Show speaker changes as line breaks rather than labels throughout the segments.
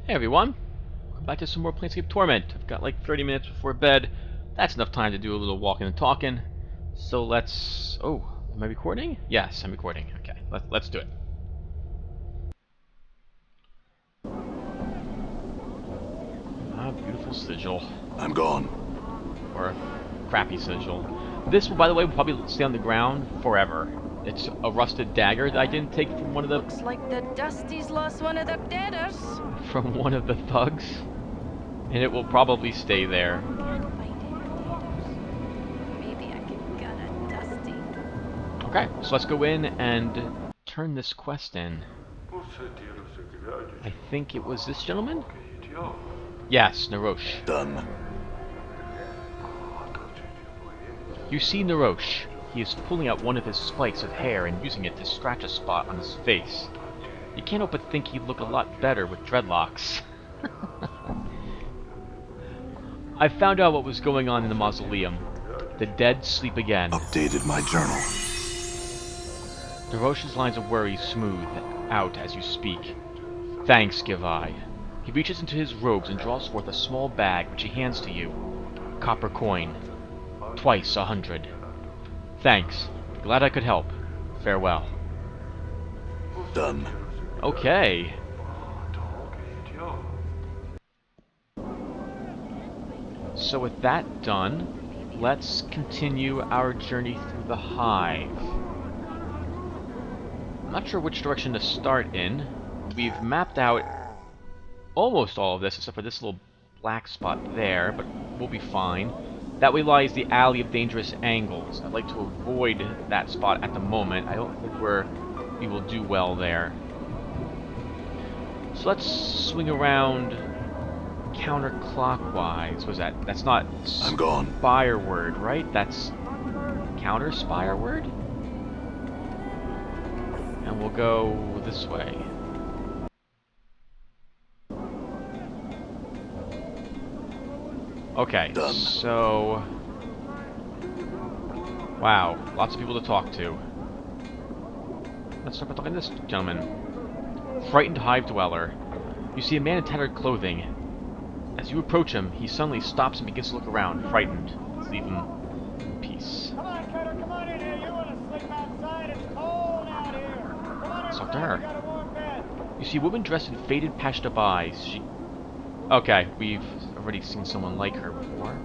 Hey everyone, welcome back to some more Planescape Torment. I've got like 30 minutes before bed. That's enough time to do a little walking and talking. So let's... Oh, am I recording? Yes, I'm recording. Okay, let's do it. Ah, beautiful Sigil.
I'm gone.
Or crappy Sigil. This, by the way, will probably stay on the ground forever. It's a rusted dagger that I didn't take from one of the...
Looks like the Dusty's lost one of the debtors.
From one of the thugs. And it will probably stay there.
Can't find any debtors. Maybe I can gun a Dusty.
Okay, so let's go in and turn this quest in. I think it was this gentleman? Yes, Narosh.
Done.
You see Narosh. He is pulling out one of his spikes of hair and using it to scratch a spot on his face. You can't help but think he'd look a lot better with dreadlocks. I found out what was going on in the mausoleum. The dead sleep again.
Updated my journal.
Narosh's lines of worry smooth out as you speak. Thanks, give I. He reaches into his robes and draws forth a small bag which he hands to you. Copper coin. Twice 100. Thanks. Glad I could help. Farewell.
Done.
Okay. So with that done, let's continue our journey through the hive. I'm not sure which direction to start in. We've mapped out almost all of this except for this little black spot there, but we'll be fine. That way lies the alley of dangerous angles. I'd like to avoid that spot at the moment. I don't think we will do well there. So let's swing around counterclockwise. What's that? That's not
I'm gone.
Spireward, right? That's counter Spireward? And we'll go this way. Okay,
Done.
so... Wow, lots of people to talk to. Let's start by talking to this gentleman. Frightened hive dweller. You see a man in tattered clothing. As you approach him, he suddenly stops and begins to look around, frightened. Let's leave him in peace.
Come on, Cutter, come on in here. You want to sleep outside? It's cold out here. Come on
Let's talk
inside.
to her.
We got a warm bed.
You see a woman dressed in faded, patched-up eyes. She... Okay, we've already seen someone like her before.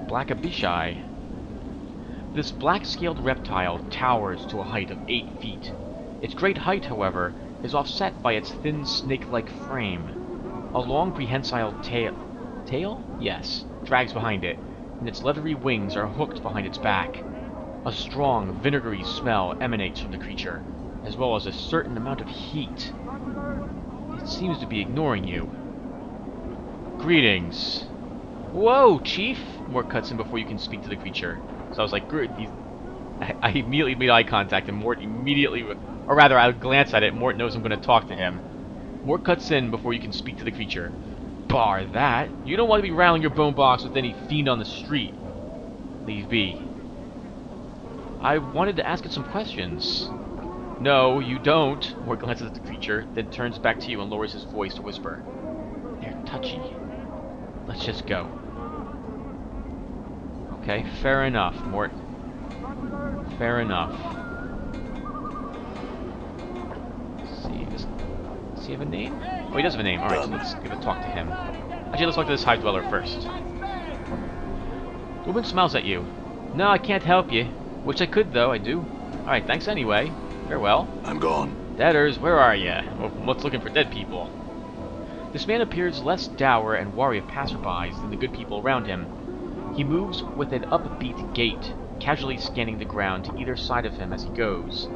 Black Abishai. This black-scaled reptile towers to a height of 8 feet. Its great height, however, is offset by its thin, snake-like frame. A long, prehensile tail? Yes, drags behind it, and its leathery wings are hooked behind its back. A strong, vinegary smell emanates from the creature, as well as a certain amount of heat. It seems to be ignoring you. Greetings. Whoa, Chief! Mort cuts in before you can speak to the creature. So I was like, good. I immediately made eye contact, and Mort immediately, or rather, I would glance at it. Mort knows I'm going to talk to him. Mort cuts in before you can speak to the creature. Bar that, you don't want to be rattling your bone box with any fiend on the street. Leave be. I wanted to ask it some questions. No, you don't. Mort glances at the creature, then turns back to you and lowers his voice to whisper. They're touchy. Let's just go. Okay, fair enough, Mort. Fair enough. Let's see, does he have a name? Oh, he does have a name. Alright, so let's give a talk to him. Actually, let's talk to this hive dweller first. Woman smiles at you. No, I can't help you. Which I could, though, I do. Alright, thanks anyway. Farewell.
I'm gone.
Deaders, where are ya? What's looking for dead people? This man appears less dour and wary of passerbys than the good people around him. He moves with an upbeat gait, casually scanning the ground to either side of him as he goes.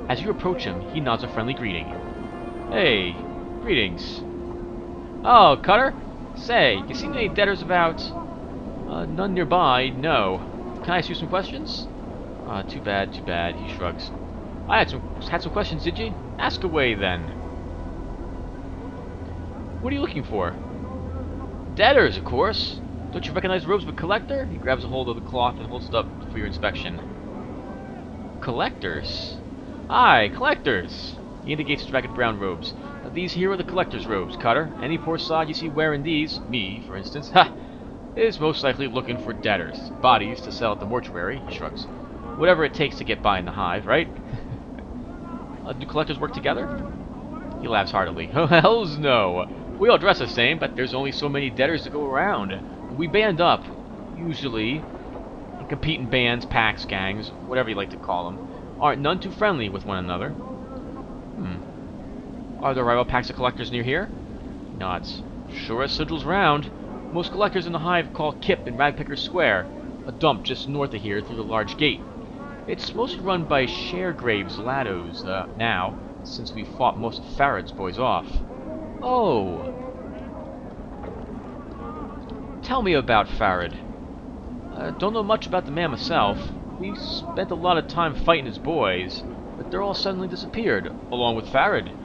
As you approach him, he nods a friendly greeting. Hey, greetings. Oh, Cutter? Say, you seen any debtors about? None nearby, no. Can I ask you some questions? Too bad, he shrugs. I had some questions, did you? Ask away, then. What are you looking for? Debtors, of course. Don't you recognize robes of a collector? He grabs a hold of the cloth and holds it up for your inspection. Collectors? Aye, collectors. He indicates his ragged brown robes. these here are the collector's robes, Cutter. Any poor sod you see wearing these, me, for instance, ha, is most likely looking for debtors, bodies to sell at the mortuary, he shrugs. Whatever it takes to get by in the hive, right? Do collectors work together? He laughs heartily. Oh, hells no! We all dress the same, but there's only so many debtors to go around. We band up, usually, and compete in bands, packs, gangs, whatever you like to call them. Aren't none too friendly with one another. Are there rival packs of collectors near here? He nods. Sure as Sigil's round. Most collectors in the hive call Kip in Ragpicker Square, a dump just north of here through the large gate. It's mostly run by Sharegrave's laddos now, since we fought most of Farad's boys off. Oh! Tell me about Farad. Don't know much about the man myself. We spent a lot of time fighting his boys, but they're all suddenly disappeared, along with Farad.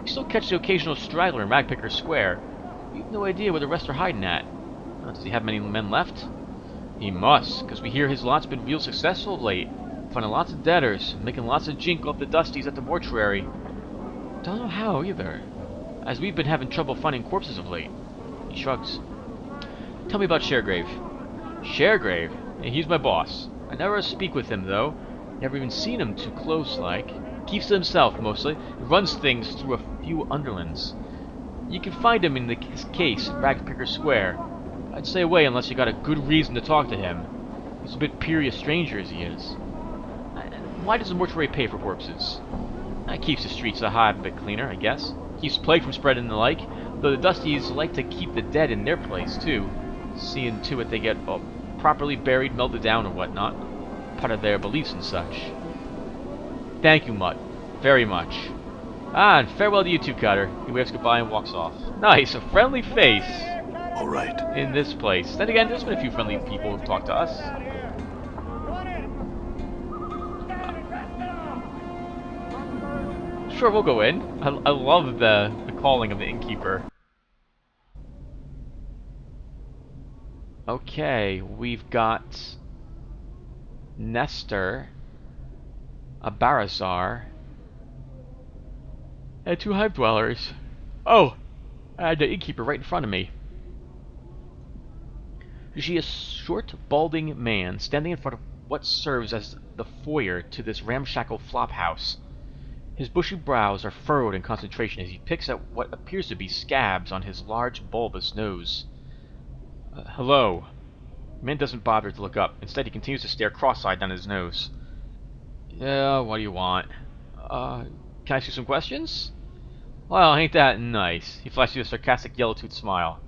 We still catch the occasional straggler in Ragpicker Square. We have no idea where the rest are hiding at. Does he have many men left? He must, because we hear his lot's been real successful of late. Finding lots of debtors, making lots of jink off the dusties at the mortuary. Don't know how, either, as we've been having trouble finding corpses of late. He shrugs. Tell me about Sharegrave. Sharegrave? Yeah, he's my boss. I never speak with him, though. Never even seen him too close, like. Keeps to himself, mostly. He runs things through a few underlings. You can find him in his case at Ragpicker Square. I'd stay away unless you got a good reason to talk to him. He's a bit peery a stranger as he is. Why does the mortuary pay for corpses? Keeps the streets of the hive a bit cleaner, I guess. Keeps plague from spreading and the like, though the dusties like to keep the dead in their place, too. Seeing to it they get properly buried, melted down, or whatnot. Part of their beliefs and such. Thank you, Mutt. Very much. And farewell to you too, Cutter. He waves goodbye and walks off. Nice, a friendly face.
All right.
In this place. Then again, there's been a few friendly people who've talked to us. Sure, we'll go in. I love the calling of the innkeeper. Okay, we've got Nestor, a Barazar, and 2 hive dwellers. Oh, and the innkeeper right in front of me. She is a short, balding man standing in front of what serves as the foyer to this ramshackle flophouse. His bushy brows are furrowed in concentration as he picks at what appears to be scabs on his large, bulbous nose. Hello. The man doesn't bother to look up. Instead, he continues to stare cross-eyed down his nose. Yeah, what do you want? Can I ask you some questions? Well, ain't that nice? He flashes you a sarcastic yellow-toothed smile.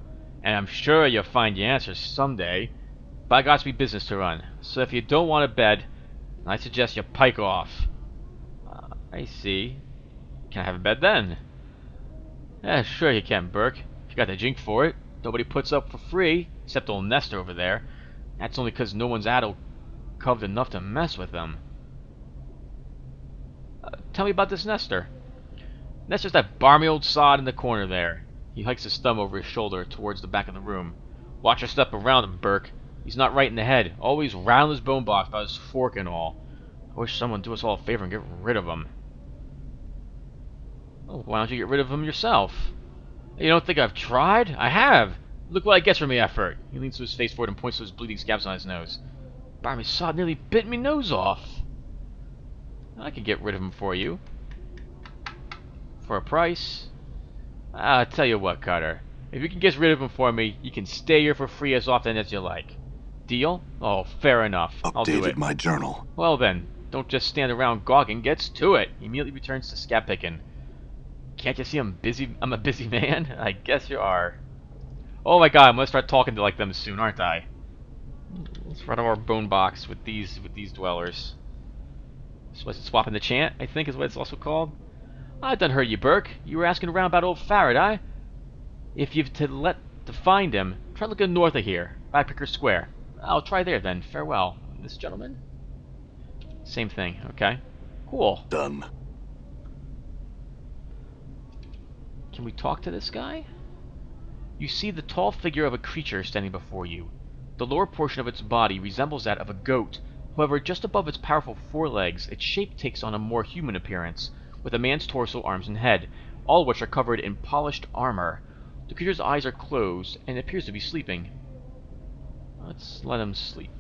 And I'm sure you'll find your answers someday. But I got to be business to run. So if you don't want a bed, I suggest you pike off. I see. Can I have a bed then? Yeah, sure you can, Burke. If you got the jink for it. Nobody puts up for free, except old Nestor over there. That's only 'cause no one's addle-coved enough to mess with them. Tell me about this Nestor. Nestor's that barmy old sod in the corner there. He hikes his thumb over his shoulder towards the back of the room. Watch your step around him, Burke. He's not right in the head. Always round his bone box about his fork and all. I wish someone would do us all a favor and get rid of him. Oh, why don't you get rid of him yourself? You don't think I've tried? I have! Look what I get from the effort. He leans to his face forward and points to his bleeding scabs on his nose. Barmy sod nearly bit me nose off. I could get rid of him for you. For a price. I'll tell you what, Cutter. If you can get rid of him for me, you can stay here for free as often as you like. Deal? Oh, fair enough. I'll do it.
Updated my journal.
Well then, don't just stand around gawking. Gets to it. He immediately returns to scab picking. Can't you see I'm busy? I'm a busy man? I guess you are. Oh my god, I'm gonna start talking to like them soon, aren't I? Let's run our bone box with these dwellers. So what's it, swapping the chant, I think is what it's also called. I done heard you, Burke. You were asking around about old Farad, eh? If you've to find him, try looking north of here, Ragpicker Square. I'll try there then. Farewell. This gentleman? Same thing, okay. Cool.
Done.
Can we talk to this guy? You see the tall figure of a creature standing before you. The lower portion of its body resembles that of a goat. However, just above its powerful forelegs, its shape takes on a more human appearance, with a man's torso, arms, and head, all of which are covered in polished armor. The creature's eyes are closed, and it appears to be sleeping. Let's let him sleep.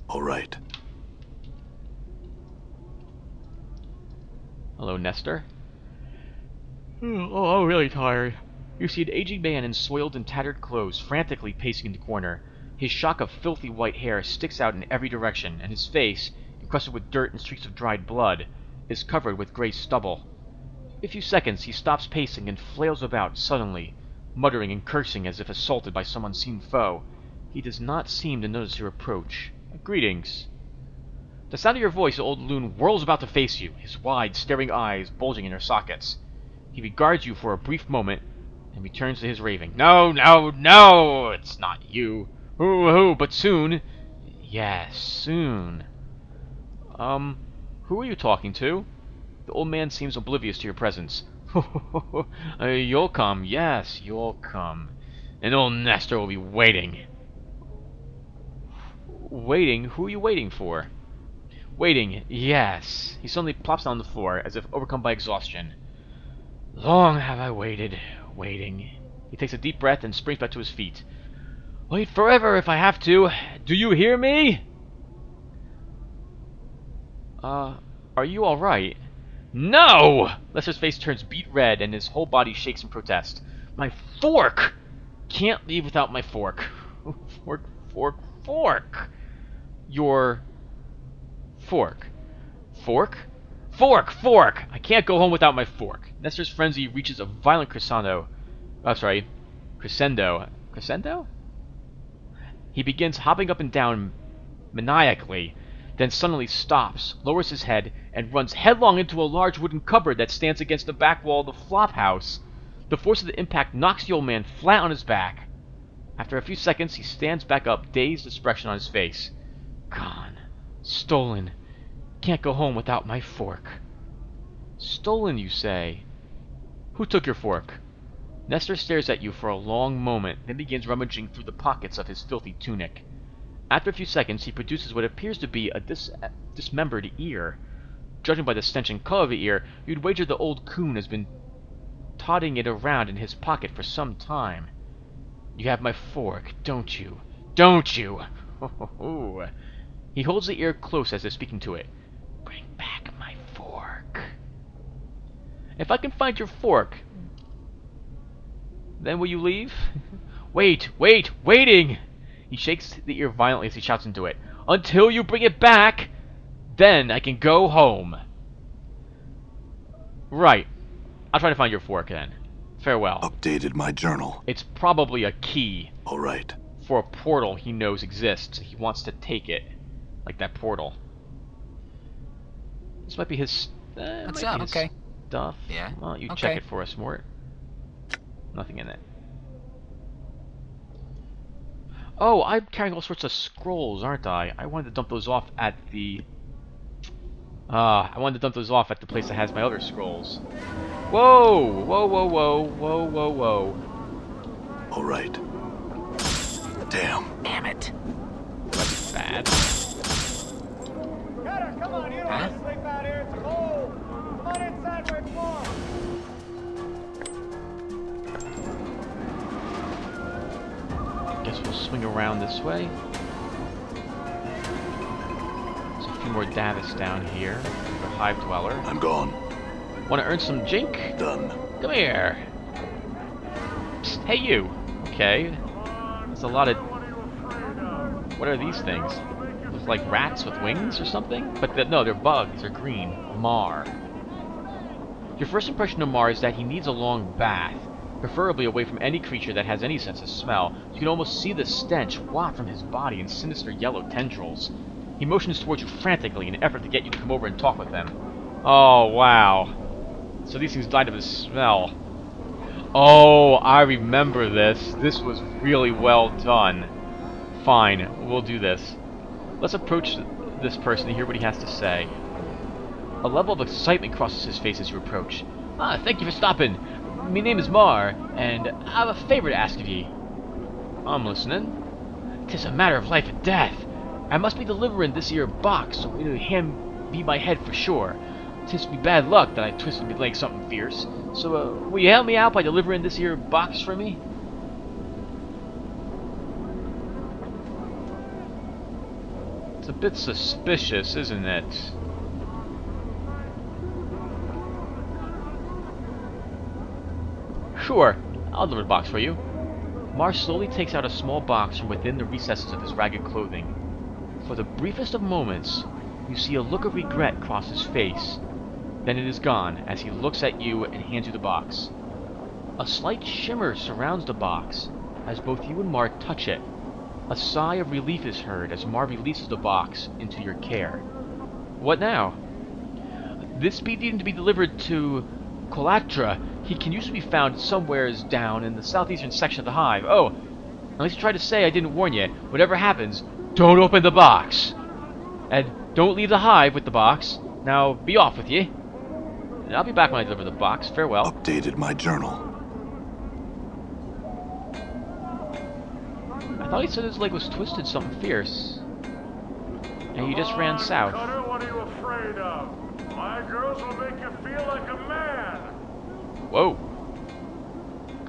All right.
Hello, Nestor. Oh, I'm really tired. You see an aging man in soiled and tattered clothes, frantically pacing in the corner. His shock of filthy white hair sticks out in every direction, and his face, encrusted with dirt and streaks of dried blood, is covered with gray stubble. In a few seconds, he stops pacing and flails about suddenly, muttering and cursing as if assaulted by some unseen foe. He does not seem to notice your approach. Greetings. The sound of your voice, the old loon whirls about to face you, his wide, staring eyes bulging in their sockets. He regards you for a brief moment, and returns to his raving. No, no, no! It's not you. Who, but soon. Yes, soon. Who are you talking to? The old man seems oblivious to your presence. You'll come, yes, you'll come. And old Nestor will be waiting. Waiting? Who are you waiting for? Waiting, yes. He suddenly plops on the floor, as if overcome by exhaustion. Long have I waited, waiting. He takes a deep breath and springs back to his feet. Wait forever if I have to. Do you hear me? Are you alright? No! Lester's face turns beet red and his whole body shakes in protest. My fork! Can't leave without my fork. Fork. Your fork. Fork? Fork! I can't go home without my fork. Nestor's frenzy reaches a violent crescendo. Crescendo? He begins hopping up and down maniacally, then suddenly stops, lowers his head, and runs headlong into a large wooden cupboard that stands against the back wall of the flop house. The force of the impact knocks the old man flat on his back. After a few seconds, he stands back up, dazed expression on his face. Gone. Stolen. Can't go home without my fork. Stolen, you say? Who took your fork? Nestor stares at you for a long moment, then begins rummaging through the pockets of his filthy tunic. After a few seconds, he produces what appears to be a dismembered ear. Judging by the stench and color of the ear, you'd wager the old coon has been totting it around in his pocket for some time. You have my fork, don't you? Don't you? He holds the ear close as if speaking to it. Bring back my fork. If I can find your fork, then will you leave? Waiting! He shakes the ear violently as he shouts into it. Until you bring it back, then I can go home. Right. I'll try to find your fork then. Farewell.
Updated my journal.
It's probably a key.
All right.
For a portal he knows exists. He wants to take it. Like that portal. This might be his...
What's up? Okay.
Stuff.
Yeah.
Why don't you
Okay.
check it for us, Mort? Nothing in it. Oh, I'm carrying all sorts of scrolls, aren't I? I wanted to dump those off at the... I wanted to dump those off at the place that has my other scrolls. Whoa!
All right. Damn it.
That's bad.
Cutter, come on, you don't want to sleep out here. It's cold. Come on inside where it's warm.
Guess we'll swing around this way. There's a few more Davis down here. The Hive Dweller.
I'm gone.
Want to earn some jink?
Done.
Come here. Psst, hey you. Okay. There's a lot of... What are these things? Look like rats with wings or something? But no, they're bugs. They're green. Mar. Your first impression of Mar is that he needs a long bath. Preferably away from any creature that has any sense of smell. You can almost see the stench waft from his body in sinister yellow tendrils. He motions towards you frantically in an effort to get you to come over and talk with him. Oh, wow. So these things died of his smell. Oh, I remember this. This was really well done. Fine, we'll do this. Let's approach this person to hear what he has to say. A level of excitement crosses his face as you approach. Thank you for stopping. My name is Mar, and I have a favor to ask of ye. I'm listening. 'Tis a matter of life and death. I must be delivering this here box, so it'll hand me my head for sure. 'tis me bad luck that I twisted me leg something fierce. So, will you help me out by delivering this here box for me? It's a bit suspicious, isn't it? Sure, I'll deliver the box for you. Marsh slowly takes out a small box from within the recesses of his ragged clothing. For the briefest of moments, you see a look of regret cross his face. Then it is gone as he looks at you and hands you the box. A slight shimmer surrounds the box as both you and Mar touch it. A sigh of relief is heard as Mar releases the box into your care. What now? This be needing to be delivered to Colatra. He can usually be found somewheres down in the southeastern section of the hive. Oh, unless you try to say I didn't warn you. Whatever happens, don't open the box. And don't leave the hive with the box. Now, be off with you. I'll be back when I deliver the box. Farewell.
Updated my journal.
I thought he said his leg was twisted something fierce. And he just ran south.
Cutter, what are you afraid of? My girls will make you feel like a man.
Whoa.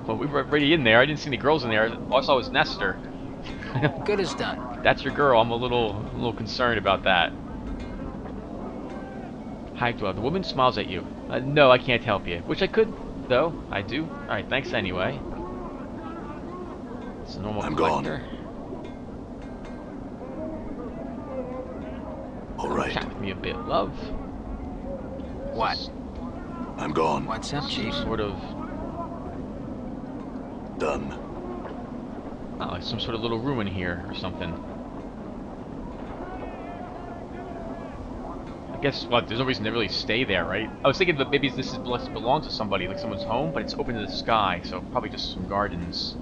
Well, we were already in there. I didn't see any girls in there. All I saw was Nestor.
Good as done.
That's your girl. I'm a little concerned about that. Hi, Dwell. The woman smiles at you. No, I can't help you. Which I could, though. I do. Alright, thanks anyway. It's a normal
I'm
collector.
All right.
Chat with me a bit, love.
What?
I'm gone.
What's up, Chief?
Sort of,
Done.
like some sort of little ruin here or something. I guess, well, there's no reason to really stay there, right? I was thinking that maybe this belongs to somebody, like someone's home, but it's open to the sky, so probably just some gardens.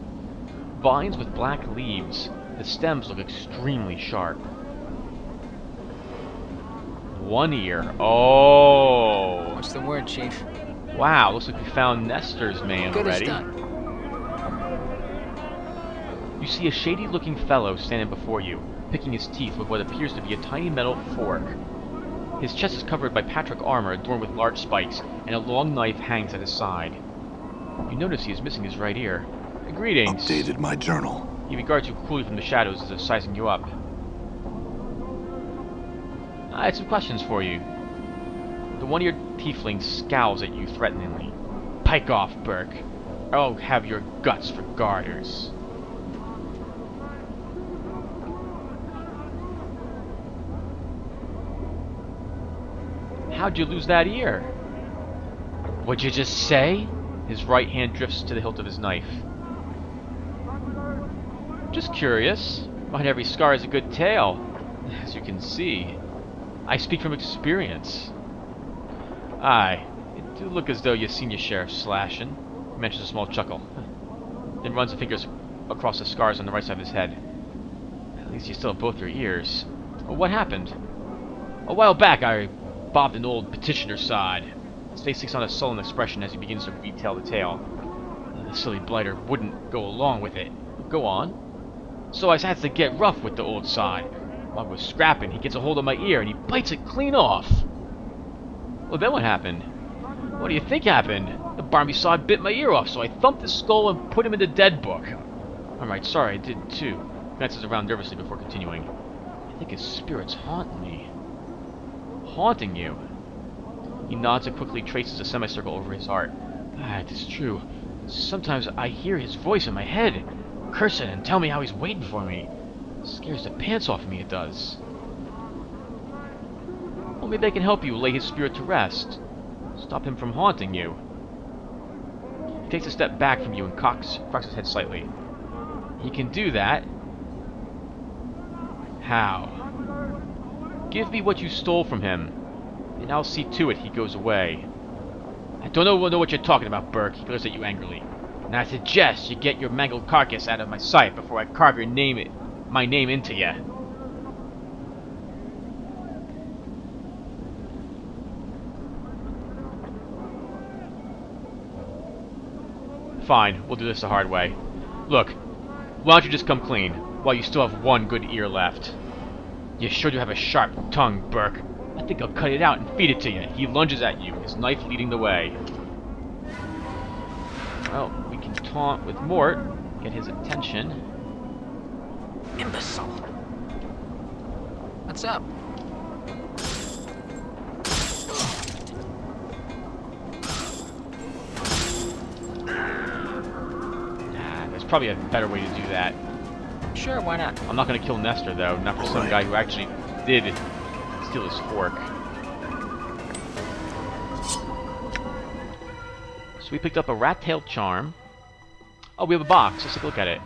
Vines with black leaves. The stems look extremely sharp. One ear. Oh.
What's the word, Chief?
Wow, looks like we found Nestor's man
Good as
already.
done.
You see a shady-looking fellow standing before you, picking his teeth with what appears to be a tiny metal fork. His chest is covered by Patrick armor adorned with large spikes, and a long knife hangs at his side. You notice he is missing his right ear. Greetings.
Updated my journal.
He regards you coolly from the shadows as if sizing you up. I had some questions for you. The one-eared tiefling scowls at you threateningly. Pike off, Burke. I'll have your guts for garters. How'd you lose that ear? What'd you just say? His right hand drifts to the hilt of his knife. Just curious. Behind every scar is a good tale. As you can see, I speak from experience. Aye, it do look as though you've seen your share of slashing. He mentions a small chuckle. Then runs the fingers across the scars on the right side of his head. At least you still have both your ears. Well, what happened? A while back, I bobbed an old petitioner's side. His face takes on a sullen expression as he begins to retell the tale. The silly blighter wouldn't go along with it. Go on. So I had to get rough with the old side. While I was scrapping, he gets a hold of my ear and he bites it clean off. Well, then what happened? What do you think happened? The Barnaby sod bit my ear off, so I thumped his skull and put him in the dead book. Alright, sorry, I did too. Glances around nervously before continuing. I think his spirits haunt me. Haunting you? He nods and quickly traces a semicircle over his heart. Ah, it is true. Sometimes I hear his voice in my head, cursing and tell me how he's waiting for me. It scares the pants off me, it does. Well, maybe I can help you lay his spirit to rest. Stop him from haunting you. He takes a step back from you and cocks his head slightly. He can do that. How? Give me what you stole from him, and I'll see to it he goes away. I don't know what you're talking about, Burke. He glares at you angrily. And I suggest you get your mangled carcass out of my sight before I carve my name into you. Fine, we'll do this the hard way. Look, why don't you just come clean, while you still have one good ear left? You sure do have a sharp tongue, Burke. I think I'll cut it out and feed it to you. He lunges at you, his knife leading the way. Well, we can taunt with Mort, get his attention.
Imbecile. What's up?
Nah, there's probably a better way to do that.
Sure, why not?
I'm not gonna kill Nestor, though. Not for some
Alright.
guy who actually did steal his fork. So we picked up a rat-tailed charm. Oh, we have a box. Let's take a look at it.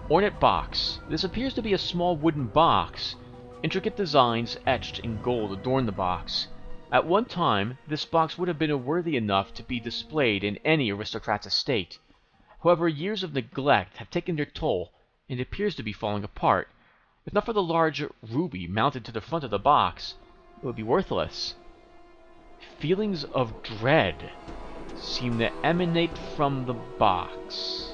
Ornate box. This appears to be a small wooden box. Intricate designs etched in gold adorn the box. At one time, this box would have been worthy enough to be displayed in any aristocrat's estate. However, years of neglect have taken their toll, and it appears to be falling apart. If not for the large ruby mounted to the front of the box, it would be worthless. Feelings of dread seem to emanate from the box.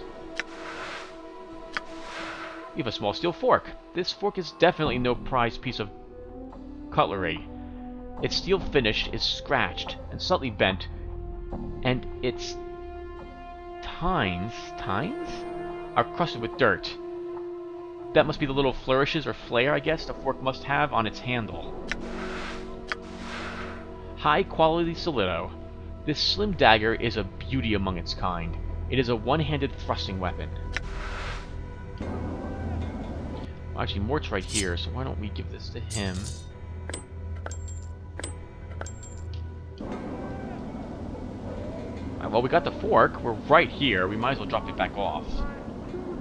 We have a small steel fork. This fork is definitely no prized piece of cutlery. Its steel finish is scratched and slightly bent, and its tines are crusted with dirt. That must be the little flourishes or flair, I guess, the fork must have on its handle. High quality Solido. This slim dagger is a beauty among its kind. It is a one-handed thrusting weapon. Well, actually, Mort's right here, so why don't we give this to him? Alright, well, we got the fork. We're right here. We might as well drop it back off.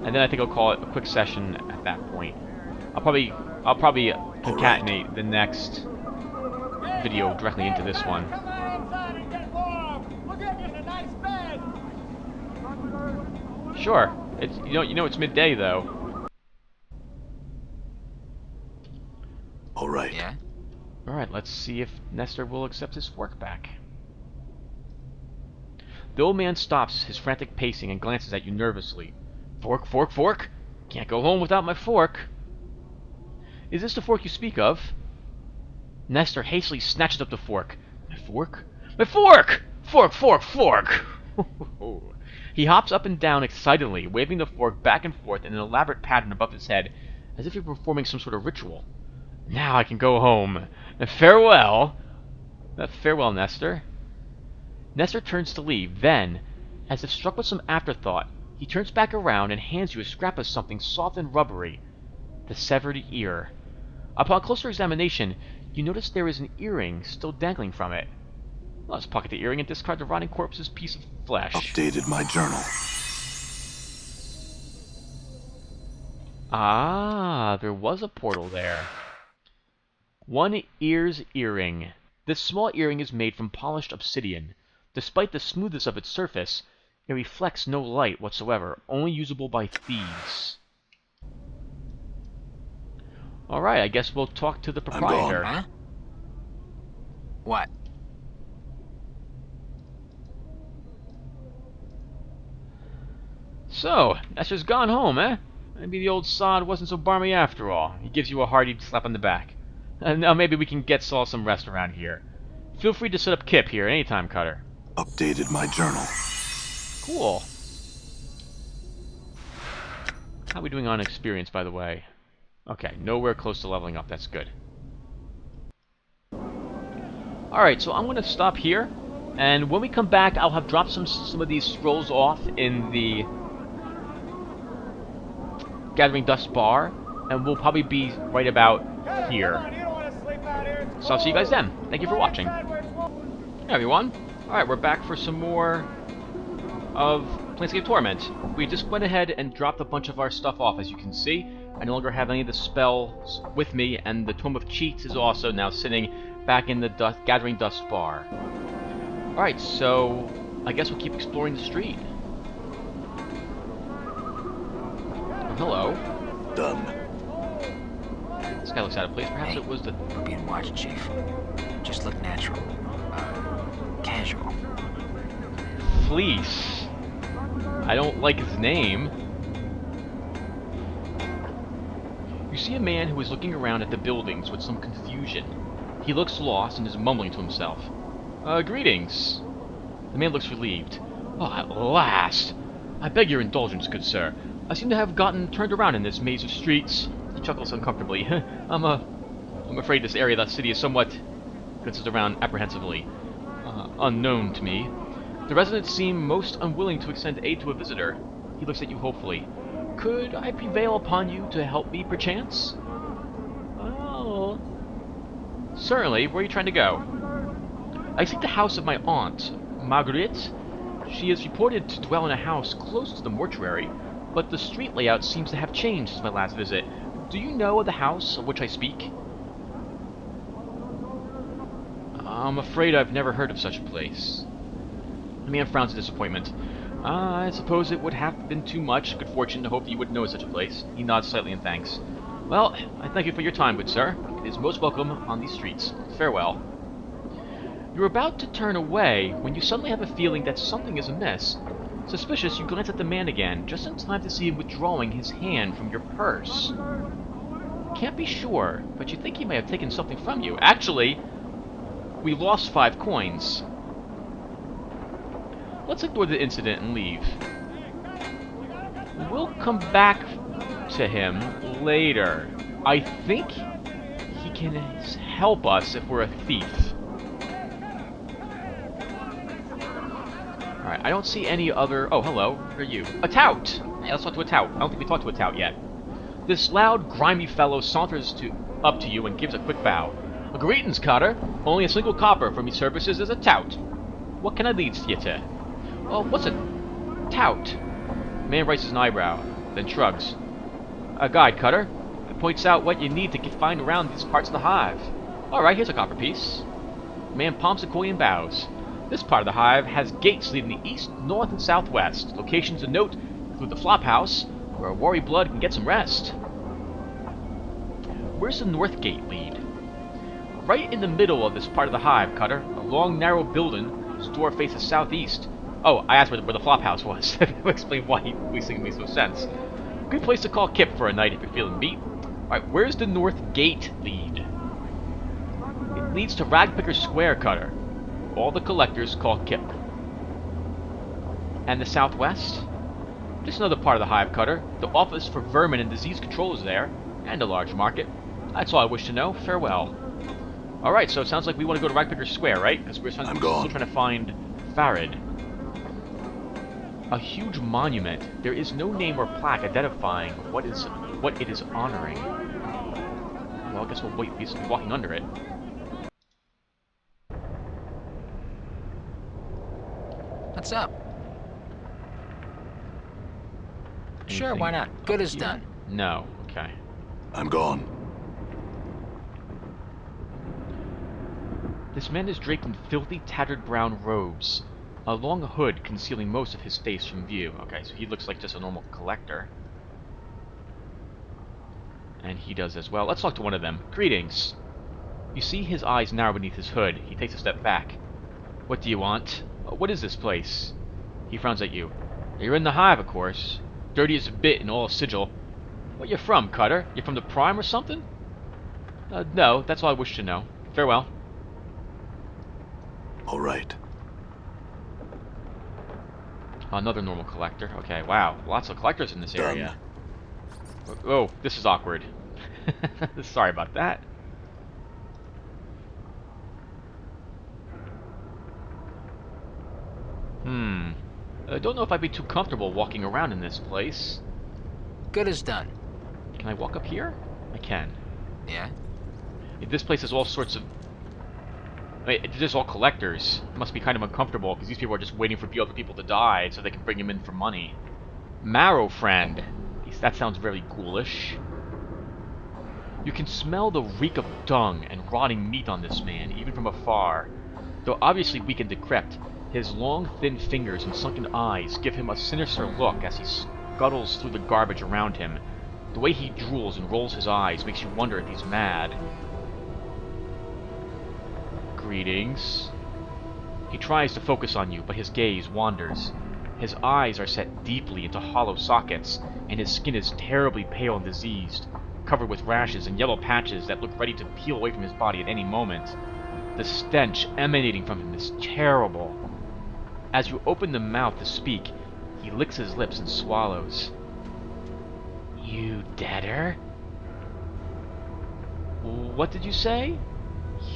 And then I think I'll call it a quick session at that point. I'll probably concatenate the next video directly into this one.
Come on inside and get warm. We'll get you a nice bed.
Sure. It's you know it's midday though.
All right.
Yeah?
Alright, let's see if Nestor will accept his fork back. The old man stops his frantic pacing and glances at you nervously. Fork, fork, fork! Can't go home without my fork. Is this the fork you speak of? Nestor hastily snatches up the fork. My fork? My fork! Fork, fork, fork! He hops up and down excitedly, waving the fork back and forth in an elaborate pattern above his head, as if he were performing some sort of ritual. Now I can go home. Farewell! Farewell, Nestor. Nestor turns to leave, then, as if struck with some afterthought, he turns back around and hands you a scrap of something soft and rubbery. The severed ear. Upon closer examination, you notice there is an earring still dangling from it. Let's pocket the earring and discard the rotting corpse's piece of flesh.
Updated my journal.
Ah, there was a portal there. One ear's earring. This small earring is made from polished obsidian. Despite the smoothness of its surface, it reflects no light whatsoever, only usable by thieves. Alright, I guess we'll talk to the proprietor.
Huh? What?
So, Nestor's gone home, eh? Maybe the old sod wasn't so barmy after all. He gives you a hearty slap on the back. Now maybe we can get Saul some rest around here. Feel free to set up Kip here anytime, Cutter.
Updated my journal.
Cool. How are we doing on experience, by the way? Okay, nowhere close to leveling up. That's good. Alright, so I'm going to stop here. And when we come back, I'll have dropped some of these scrolls off in the Gathering Dust bar. And we'll probably be right about here.
Come on, you don't want to sleep out here. It's
So I'll see you guys then. Thank you for watching.
outside where it's warm.
Hey everyone. Alright, we're back for some more of Planescape Torment. We just went ahead and dropped a bunch of our stuff off, as you can see. I no longer have any of the spells with me, and the Tome of Cheats is also now sitting back in the Gathering Dust bar. Alright, so I guess we'll keep exploring the street. Oh, hello.
Done.
This guy looks out of place. Perhaps
Hey.
it was the...
We're being watched, Chief. Just look natural. Casual.
Fleece. I don't like his name. You see a man who is looking around at the buildings with some confusion. He looks lost and is mumbling to himself. Greetings. The man looks relieved. Oh, at last! I beg your indulgence, good sir. I seem to have gotten turned around in this maze of streets. He chuckles uncomfortably. I'm afraid this area of the city is somewhat... glances around apprehensively. Unknown to me. The residents seem most unwilling to extend aid to a visitor. He looks at you hopefully. Could I prevail upon you to help me, perchance? Oh... Certainly. Where are you trying to go? I seek the house of my aunt, Marguerite. She is reported to dwell in a house close to the mortuary, but the street layout seems to have changed since my last visit. Do you know of the house of which I speak? I'm afraid I've never heard of such a place. The man frowns in disappointment. I suppose it would have been too much good fortune to hope that you would know of such a place. He nods slightly in thanks. Well, I thank you for your time, good sir. It is most welcome on these streets. Farewell. You're about to turn away when you suddenly have a feeling that something is amiss. Suspicious, you glance at the man again, just in time to see him withdrawing his hand from your purse. Can't be sure, but you think he may have taken something from you. Actually, we lost 5 coins. Let's ignore the incident and leave. We'll come back to him later. I think he can help us if we're a thief. Alright, I don't see any other... Oh, hello. Who are you? A tout! Hey, let's talk to a tout. I don't think we talked to a tout yet. This loud, grimy fellow saunters up to you and gives a quick bow. Greetings, Cotter. Only a single copper for me services as a tout. What can I lead you to? Oh, what's a tout? Man raises an eyebrow, then shrugs. A guide, Cutter. It points out what you need to find around these parts of the hive. Alright, here's a copper piece. Man palms a coin and bows. This part of the hive has gates leading to east, north, and southwest. Locations of note include the flop house, where a worry blood can get some rest. Where's the north gate lead? Right in the middle of this part of the hive, Cutter. A long, narrow building whose door faces southeast. Oh, I asked where the flop house was. That will explain why these things make no sense. Good place to call Kip for a night if you're feeling beat. Alright, where's the north gate lead? It leads to Ragpicker Square, Cutter. All the collectors call Kip. And the southwest? Just another part of the hive, Cutter. The office for vermin and disease control is there, and a large market. That's all I wish to know. Farewell. Alright, so it sounds like we want to go to Ragpicker Square, right? Because we're still trying to find Farid. A huge monument. There is no name or plaque identifying what it is honoring. Well, I guess we'll be walking under it.
What's up? Sure,
Anything
why not? Good as
here?
done.
No. Okay.
I'm gone.
This man is draped in filthy, tattered brown robes, a long hood concealing most of his face from view. Okay, so he looks like just a normal collector. And he does as well. Let's talk to one of them. Greetings. You see his eyes narrow beneath his hood. He takes a step back. What do you want? What is this place? He frowns at you. You're in the hive, of course. Dirty as a bit in all of Sigil. Where you from, Cutter? You from the Prime or something? No, that's all I wish to know. Farewell.
All right.
Another normal collector. Okay, wow. Lots of collectors in this area. Oh, this is awkward. Sorry about that. I don't know if I'd be too comfortable walking around in this place.
Good as done.
Can I walk up here? I can.
Yeah?
This place is all sorts of... it's just all collectors. It must be kind of uncomfortable, because these people are just waiting for other people to die so they can bring them in for money. Marrow friend. That sounds very ghoulish. You can smell the reek of dung and rotting meat on this man, even from afar. Though obviously weak and decrepit, his long, thin fingers and sunken eyes give him a sinister look as he scuttles through the garbage around him. The way he drools and rolls his eyes makes you wonder if he's mad. Greetings. He tries to focus on you, but his gaze wanders. His eyes are set deeply into hollow sockets, and his skin is terribly pale and diseased. covered with rashes and yellow patches that look ready to peel away from his body at any moment. The stench emanating from him is terrible. As you open the mouth to speak, he licks his lips and swallows. You deader? What did you say?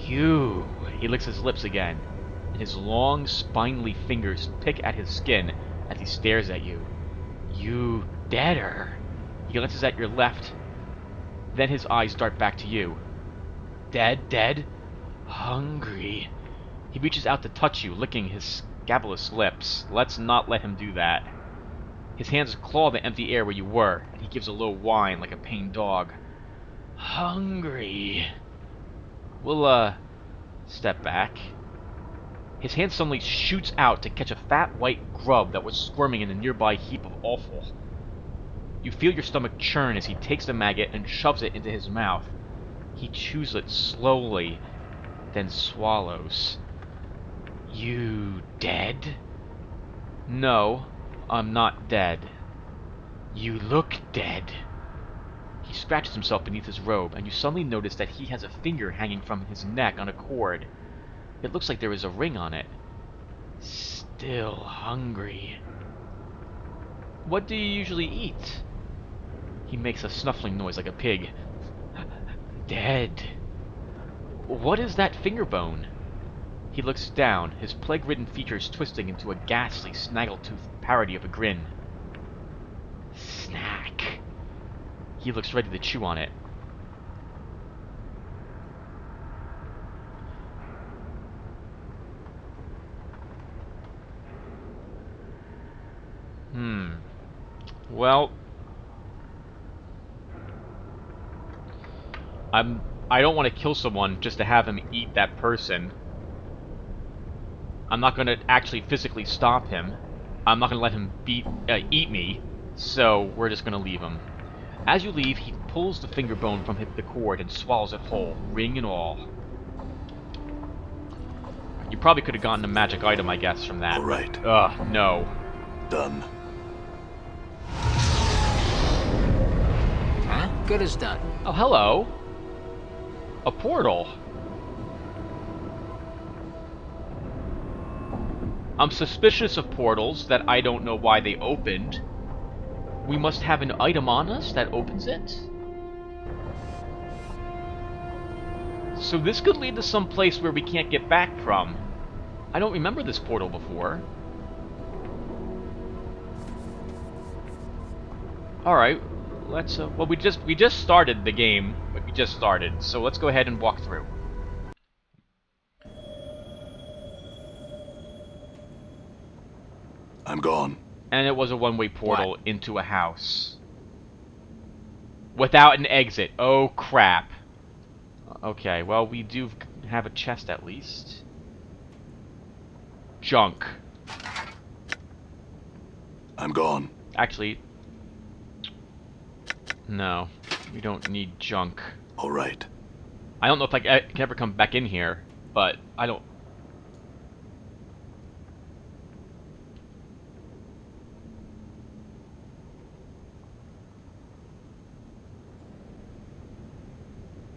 You. He licks his lips again, and his long, spindly fingers pick at his skin as he stares at you. You deader. He glances at your left, then his eyes dart back to you. Dead, dead, hungry. He reaches out to touch you, licking his scabrous lips. Let's not let him do that. His hands claw the empty air where you were, and he gives a low whine like a pained dog. Hungry. We'll, step back. His hand suddenly shoots out to catch a fat white grub that was squirming in a nearby heap of offal. You feel your stomach churn as he takes the maggot and shoves it into his mouth. He chews it slowly, then swallows. You dead? No, I'm not dead. You look dead. He scratches himself beneath his robe, and you suddenly notice that he has a finger hanging from his neck on a cord. It looks like there is a ring on it. Still hungry. What do you usually eat? He makes a snuffling noise like a pig. Dead. What is that finger bone? He looks down, his plague-ridden features twisting into a ghastly, snaggletooth parody of a grin. Snack. He looks ready to chew on it. Well, I don't want to kill someone just to have him eat that person. I'm not going to actually physically stop him. I'm not going to let him eat me. So we're just going to leave him. As you leave, he pulls the finger bone from the cord and swallows it whole, ring and all. You probably could have gotten a magic item, I guess, from that.
All right.
Ugh, no.
Done.
Huh? Good as done.
Oh, hello. A portal. I'm suspicious of portals that I don't know why they opened. We must have an item on us that opens it. So this could lead to some place where we can't get back from. I don't remember this portal before. Alright, let's, well, we just started the game. We just started, so let's go ahead and walk through.
I'm gone.
And it was a one-way portal into a house. Without an exit. Oh, crap. Okay, well, we do have a chest at least. Junk.
I'm gone.
Actually, no. We don't need junk.
All right.
I don't know if I can ever come back in here, but I don't...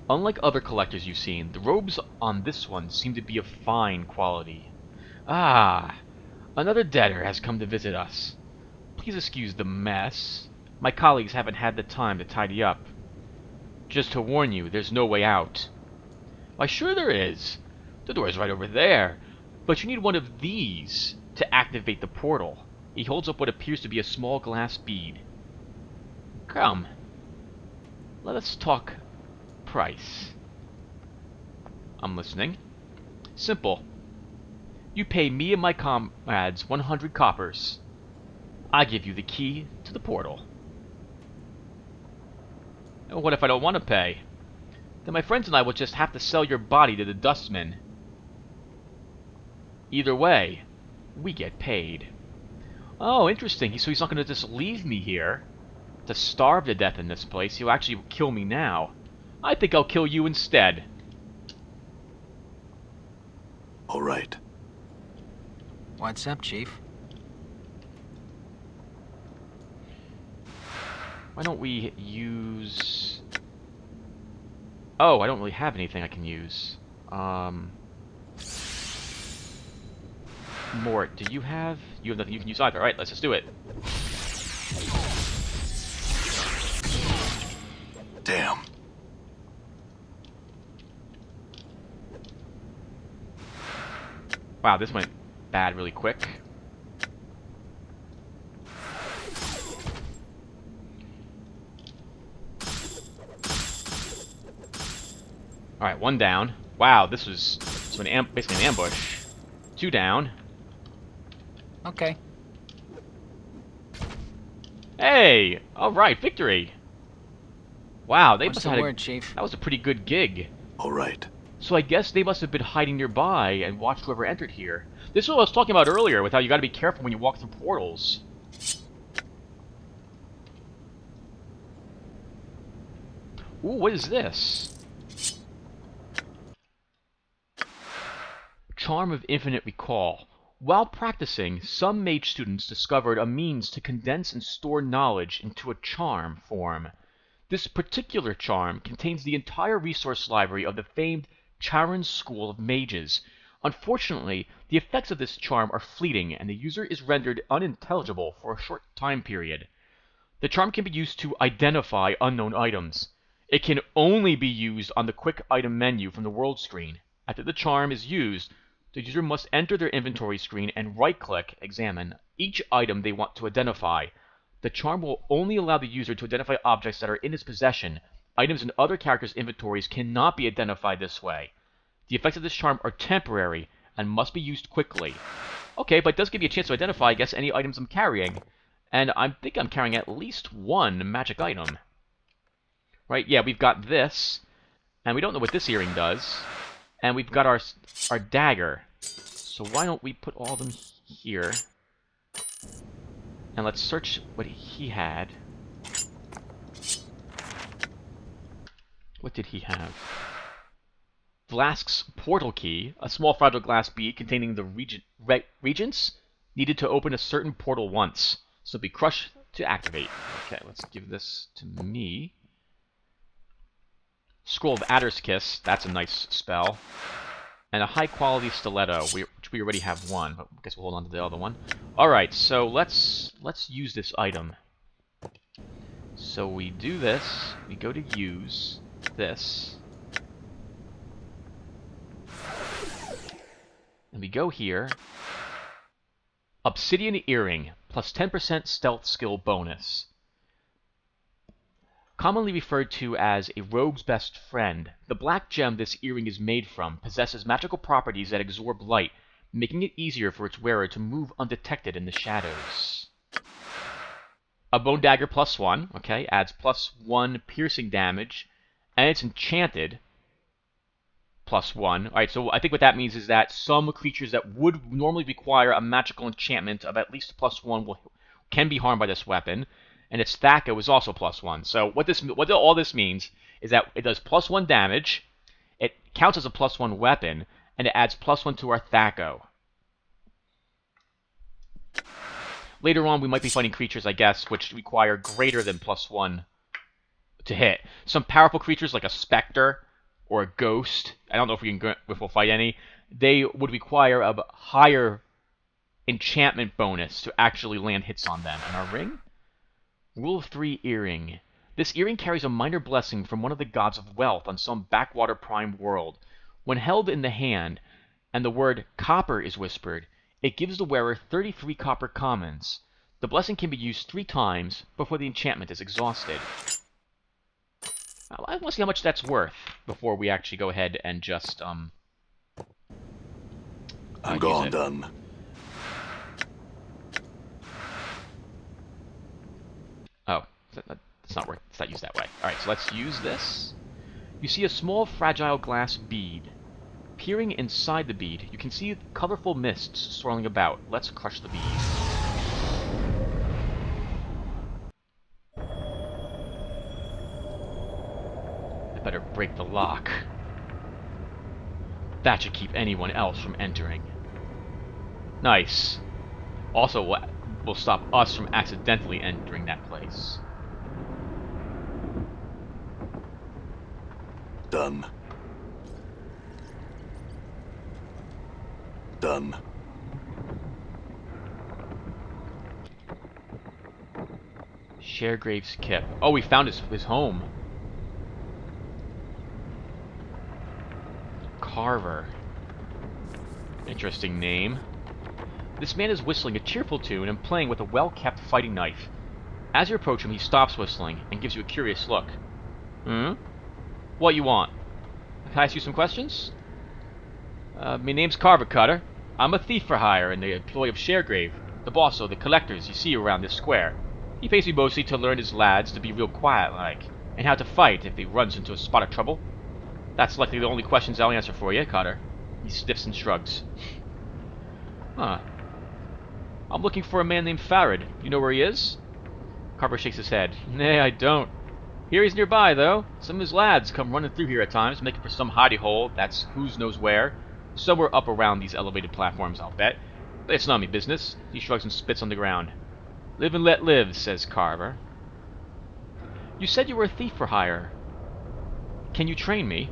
Unlike other collectors you've seen, the robes on this one seem to be of fine quality. Ah, another debtor has come to visit us. Please excuse the mess. My colleagues haven't had the time to tidy up. Just to warn you, there's no way out. Why, sure there is. The door's right over there. But you need one of these to activate the portal. He holds up what appears to be a small glass bead. Come. Let us talk price. I'm listening. Simple. You pay me and my comrades 100 coppers. I give you the key to the portal. And what if I don't want to pay? Then my friends and I will just have to sell your body to the dustmen. Either way, we get paid. Oh, interesting. So he's not going to just leave me here to starve to death in this place. He'll actually kill me now. I think I'll kill you instead.
All right.
What's up, Chief?
Why don't we use Oh, I don't really have anything I can use. Mort, do you have... You have nothing you can use either. Alright, let's just do it.
Damn.
Wow, this went bad really quick. Alright, 1 down. Wow, this was basically an ambush. 2 down.
Okay.
Hey! Alright, victory! Wow, they
What's
must
the
have had
word, Chief?
that was a pretty good gig.
All right.
So I guess they must have been hiding nearby and watched whoever entered here. This is what I was talking about earlier, with how you gotta be careful when you walk through portals. Ooh, what is this? Charm of Infinite Recall. While practicing, some mage students discovered a means to condense and store knowledge into a charm form. This particular charm contains the entire resource library of the famed Charon's School of Mages. Unfortunately, the effects of this charm are fleeting, and the user is rendered unintelligible for a short time period. The charm can be used to identify unknown items. It can only be used on the quick item menu from the world screen. After the charm is used, the user must enter their inventory screen and right-click, examine, each item they want to identify. The charm will only allow the user to identify objects that are in its possession. Items in other characters' inventories cannot be identified this way. The effects of this charm are temporary and must be used quickly. Okay, but it does give me a chance to identify, I guess, any items I'm carrying. And I think I'm carrying at least 1 magic item. Right, yeah, we've got this. And we don't know what this earring does. And we've got our dagger. So why don't we put all of them here? And let's search what he had. What did he have? Vlask's portal key, a small fragile glass bead containing the regents needed to open a certain portal once. So be crushed to activate. Okay, let's give this to me. Scroll of Adder's Kiss, that's a nice spell. And a high-quality stiletto, which we already have 1, but I guess we'll hold on to the other one. Alright, so let's use this item. So we do this, we go to use this. And we go here. Obsidian Earring, plus 10% stealth skill bonus. Commonly referred to as a rogue's best friend, the black gem this earring is made from possesses magical properties that absorb light, making it easier for its wearer to move undetected in the shadows. A bone dagger plus 1, okay, adds plus 1 piercing damage, and it's enchanted plus 1. Alright, so I think what that means is that some creatures that would normally require a magical enchantment of at least plus 1 can be harmed by this weapon. And its Thaco is also plus 1. So what all this means is that it does plus 1 damage, it counts as a plus 1 weapon, and it adds plus 1 to our Thaco. Later on, we might be fighting creatures, I guess, which require greater than plus 1 to hit. Some powerful creatures like a Spectre or a Ghost, I don't know if we'll fight any, they would require a higher enchantment bonus to actually land hits on them. And our ring? Rule of 3 Earring. This earring carries a minor blessing from one of the gods of wealth on some backwater prime world. When held in the hand, and the word copper is whispered, it gives the wearer 33 copper commons. The blessing can be used 3 times before the enchantment is exhausted. I want to see how much that's worth before we actually go ahead and just,
I'm gone, done.
Oh, it's not worth. It's not used that way. All right, so let's use this. You see a small, fragile glass bead. Peering inside the bead, you can see colorful mists swirling about. Let's crush the bead. I better break the lock. That should keep anyone else from entering. Nice. Also, what will stop us from accidentally entering that place.
Done. Done.
Sharegrave's Kip. Oh, we found his home. Carver. Interesting name. This man is whistling a cheerful tune and playing with a well-kept fighting knife. As you approach him, he stops whistling and gives you a curious look. Hmm? What you want? Can I ask you some questions? My name's Carver Cutter. I'm a thief for hire in the employ of Sharegrave, the boss of the collectors you see around this square. He pays me mostly to learn his lads to be real quiet-like, and how to fight if he runs into a spot of trouble. That's likely the only questions I'll answer for you, Cutter. He sniffs and shrugs. Huh. I'm looking for a man named Farad. You know where he is? Carver shakes his head. Nay, I don't. Here he's nearby, though. Some of his lads come running through here at times, making for some hidey hole that's who's knows where. Somewhere up around these elevated platforms, I'll bet. But it's not me business. He shrugs and spits on the ground. Live and let live, says Carver. You said you were a thief for hire. Can you train me?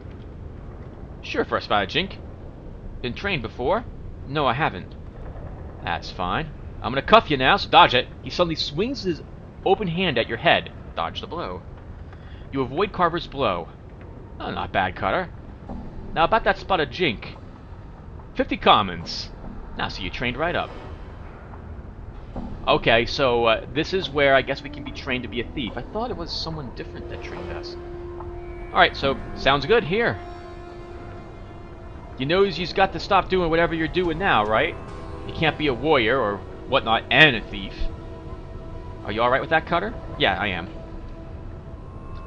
Sure, First Jink. Been trained before? No, I haven't. That's fine. I'm gonna cuff you now, so dodge it. He suddenly swings his open hand at your head. Dodge the blow. You avoid Carver's blow. Oh, not bad, Cutter. Now about that spot of Jink. 50 commons. Now, so you trained right up. Okay, so this is where I guess we can be trained to be a thief. I thought it was someone different that trained us. Alright, so sounds good. Here. You know you've got to stop doing whatever you're doing now, right? You can't be a warrior or whatnot and a thief. Are you alright with that, Cutter? Yeah, I am.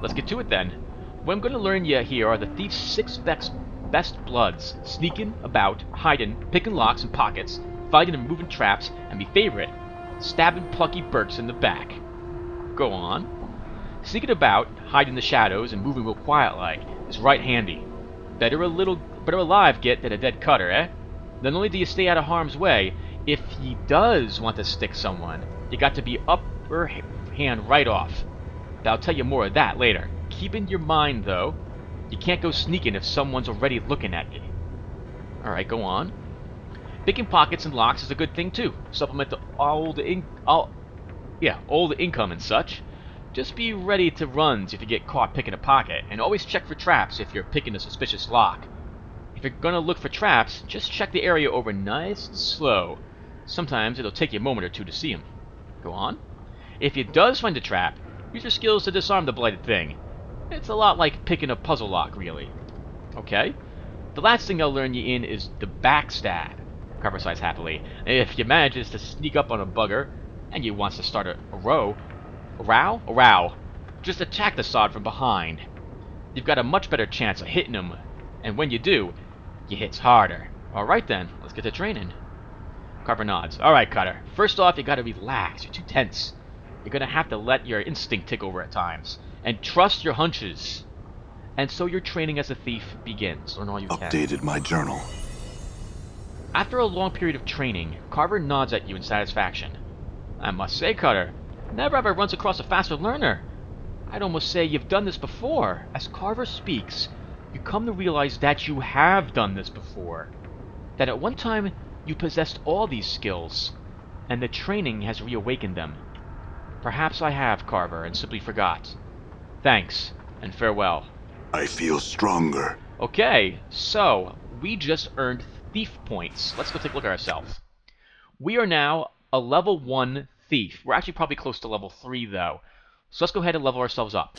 Let's get to it then. What I'm going to learn you here are the thief's 6 best bloods. Sneaking about, hiding, picking locks and pockets, fighting and moving traps, and my favorite, stabbing plucky Berks in the back. Go on. Sneaking about, hiding in the shadows, and moving real quiet-like is right handy. Better alive get than a dead Cutter, eh? Not only do you stay out of harm's way, if he does want to stick someone, you got to be upper hand right off. But I'll tell you more of that later. Keep in your mind, though, you can't go sneaking if someone's already looking at you. Alright, go on. Picking pockets and locks is a good thing, too. Supplement the old income and such. Just be ready to runs if you get caught picking a pocket, and always check for traps if you're picking a suspicious lock. If you're gonna look for traps, just check the area over nice and slow. Sometimes it'll take you a moment or two to see them. Go on. If you does find a trap, use your skills to disarm the blighted thing. It's a lot like picking a puzzle lock, really. Okay. The last thing I'll learn you in is the backstab. Carver sighs happily. If you manages to sneak up on a bugger, and you wants to start a row, just attack the sod from behind. You've got a much better chance of hitting him, and when you do, you hits harder. Alright then, let's get to training. Carver nods. Alright, Cutter. First off, you gotta relax. You're too tense. You're gonna have to let your instinct take over at times. And trust your hunches. And so your training as a thief begins. Learn all you can.
Updated my journal.
After a long period of training, Carver nods at you in satisfaction. I must say, Cutter, never have I run across a faster learner. I'd almost say you've done this before. As Carver speaks, you come to realize that you have done this before. That at one time, you possessed all these skills, and the training has reawakened them. Perhaps I have, Carver, and simply forgot. Thanks, and farewell.
I feel stronger.
Okay, so, we just earned thief points. Let's go take a look at ourselves. We are now a level 1 thief. We're actually probably close to level 3, though. So let's go ahead and level ourselves up.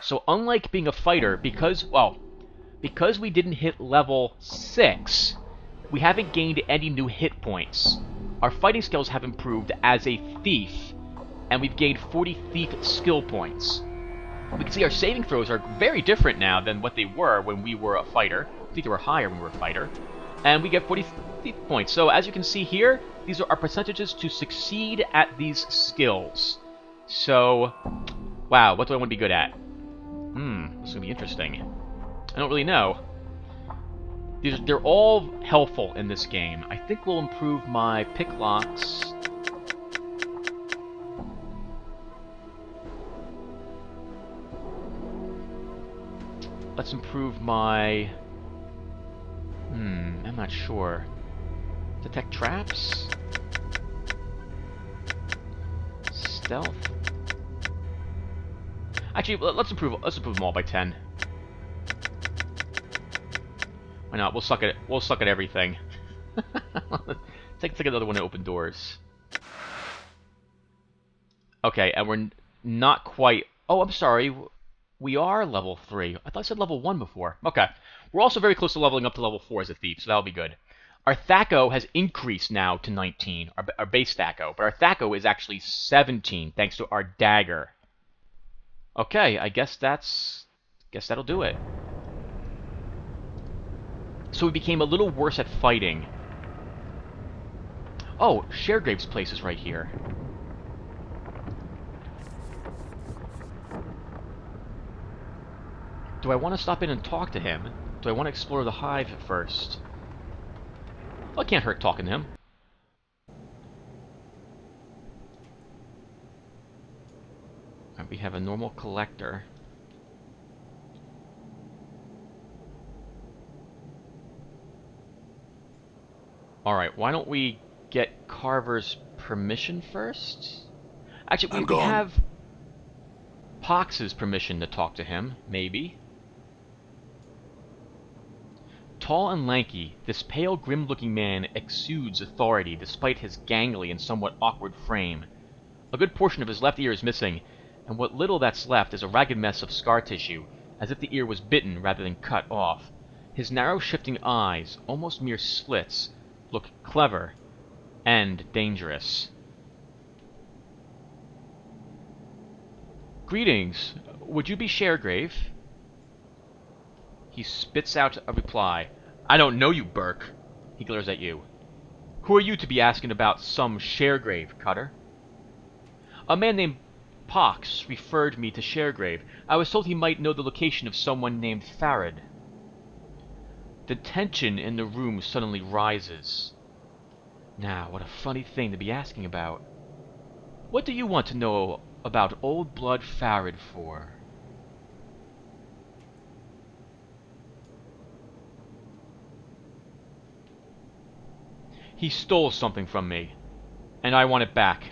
So unlike being a fighter, because we didn't hit level 6, we haven't gained any new hit points. Our fighting skills have improved as a thief, and we've gained 40 thief skill points. We can see our saving throws are very different now than what they were when we were a fighter. I think they were higher when we were a fighter. And we get 40 thief points. So as you can see here, these are our percentages to succeed at these skills. So, wow, what do I want to be good at? This is going to be interesting. I don't really know. They're all helpful in this game. I think we'll improve my pick locks. Let's improve my... I'm not sure. Detect traps? Stealth? Actually, let's improve them all by 10. Why not? We'll suck at everything. Take another one to open doors. Okay, and we're not quite... Oh, I'm sorry. We are level 3. I thought I said level 1 before. Okay. We're also very close to leveling up to level 4 as a thief, so that'll be good. Our THAC0 has increased now to 19, our base THAC0, but our THAC0 is actually 17 thanks to our dagger. Okay, I guess that'll do it. So we became a little worse at fighting. Oh, Sharegrave's place is right here. Do I want to stop in and talk to him? Do I want to explore the hive first? Well, it can't hurt talking to him. Right, we have a normal collector. Alright, why don't we get Carver's permission first? Actually, we have Pox's permission to talk to him, maybe. Tall and lanky, this pale, grim-looking man exudes authority despite his gangly and somewhat awkward frame. A good portion of his left ear is missing, and what little that's left is a ragged mess of scar tissue, as if the ear was bitten rather than cut off. His narrow, shifting eyes, almost mere slits, look clever and dangerous. Greetings. Would you be Sharegrave? He spits out a reply. I don't know you, Burke. He glares at you. Who are you to be asking about some Sharegrave, Cutter? A man named Pox referred me to Sharegrave. I was told he might know the location of someone named Farad. The tension in the room suddenly rises. Now, what a funny thing to be asking about. What do you want to know about Old Blood Farad for? He stole something from me, and I want it back.